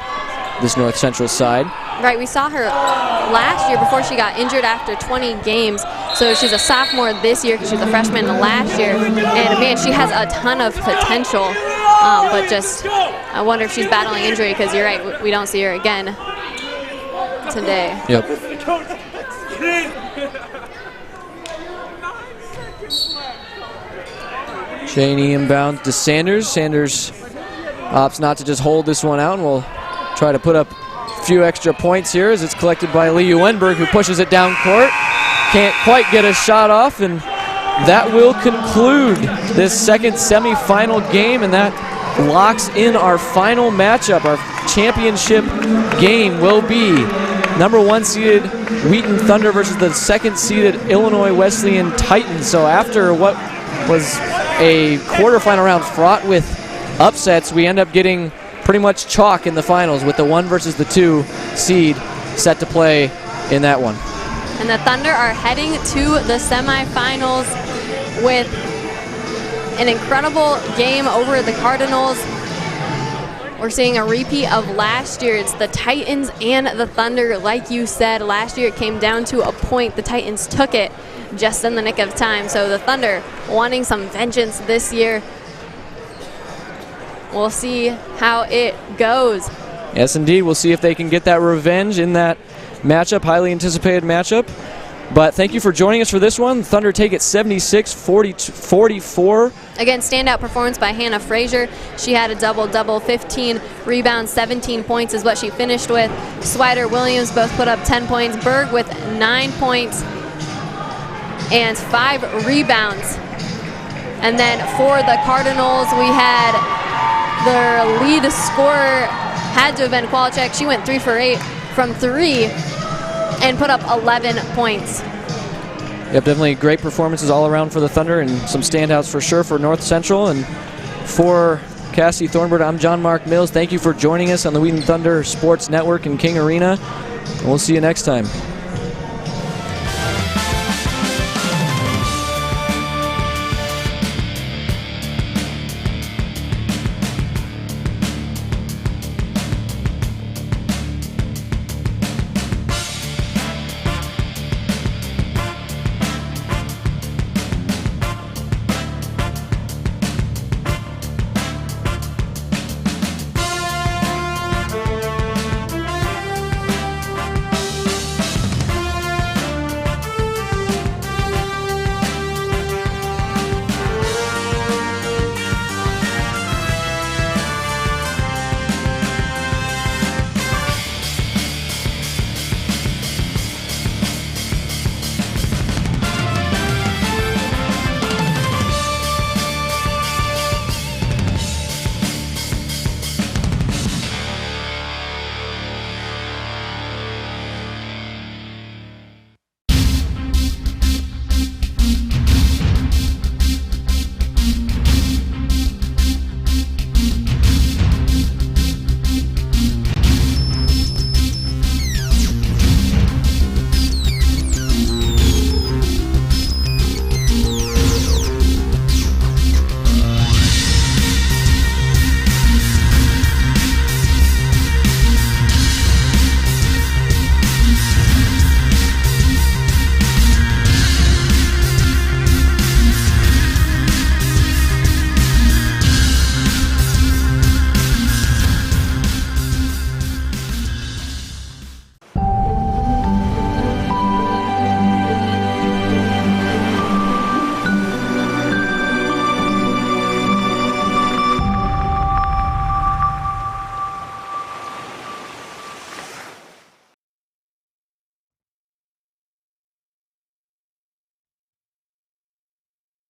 this North Central side. Right, we saw her last year before she got injured after 20 games. So she's a sophomore this year because she was a freshman last year. And man, she has a ton of potential. But just, I wonder if she's battling injury because you're right, we don't see her again today. Yep. Cheney inbound to Sanders. Sanders opts not to just hold this one out, and will try to put up few extra points here as it's collected by Lee Wenberg, who pushes it down court. Can't quite get a shot off, and that will conclude this second semifinal game, and that locks in our final matchup. Our championship game will be number 1 seeded Wheaton Thunder versus the 2nd seeded Illinois Wesleyan Titans. So after what was a quarterfinal round fraught with upsets, we end up getting pretty much chalk in the finals with the 1 versus the 2 seed set to play in that one. And the Thunder are heading to the semifinals with an incredible game over the Cardinals. We're seeing a repeat of last year. It's the Titans and the Thunder. Like you said, last year it came down to a point. The Titans took it just in the nick of time. So the Thunder wanting some vengeance this year. We'll see how it goes. Yes, indeed. We'll see if they can get that revenge in that matchup, highly anticipated matchup. But thank you for joining us for this one. Thunder take it 76-44. Again, standout performance by Hannah Frazier. She had a double-double, 15 rebounds, 17 points is what she finished with. Swider Williams both put up 10 points. Berg with 9 points and 5 rebounds. And then for the Cardinals, we had their lead scorer had to have been Kwalchek. She went 3 for 8 from 3 and put up 11 points. Yep, definitely great performances all around for the Thunder, and some standouts for sure for North Central. And for Cassie Thornburg, I'm John Mark Mills. Thank you for joining us on the Wheaton Thunder Sports Network in King Arena. And we'll see you next time.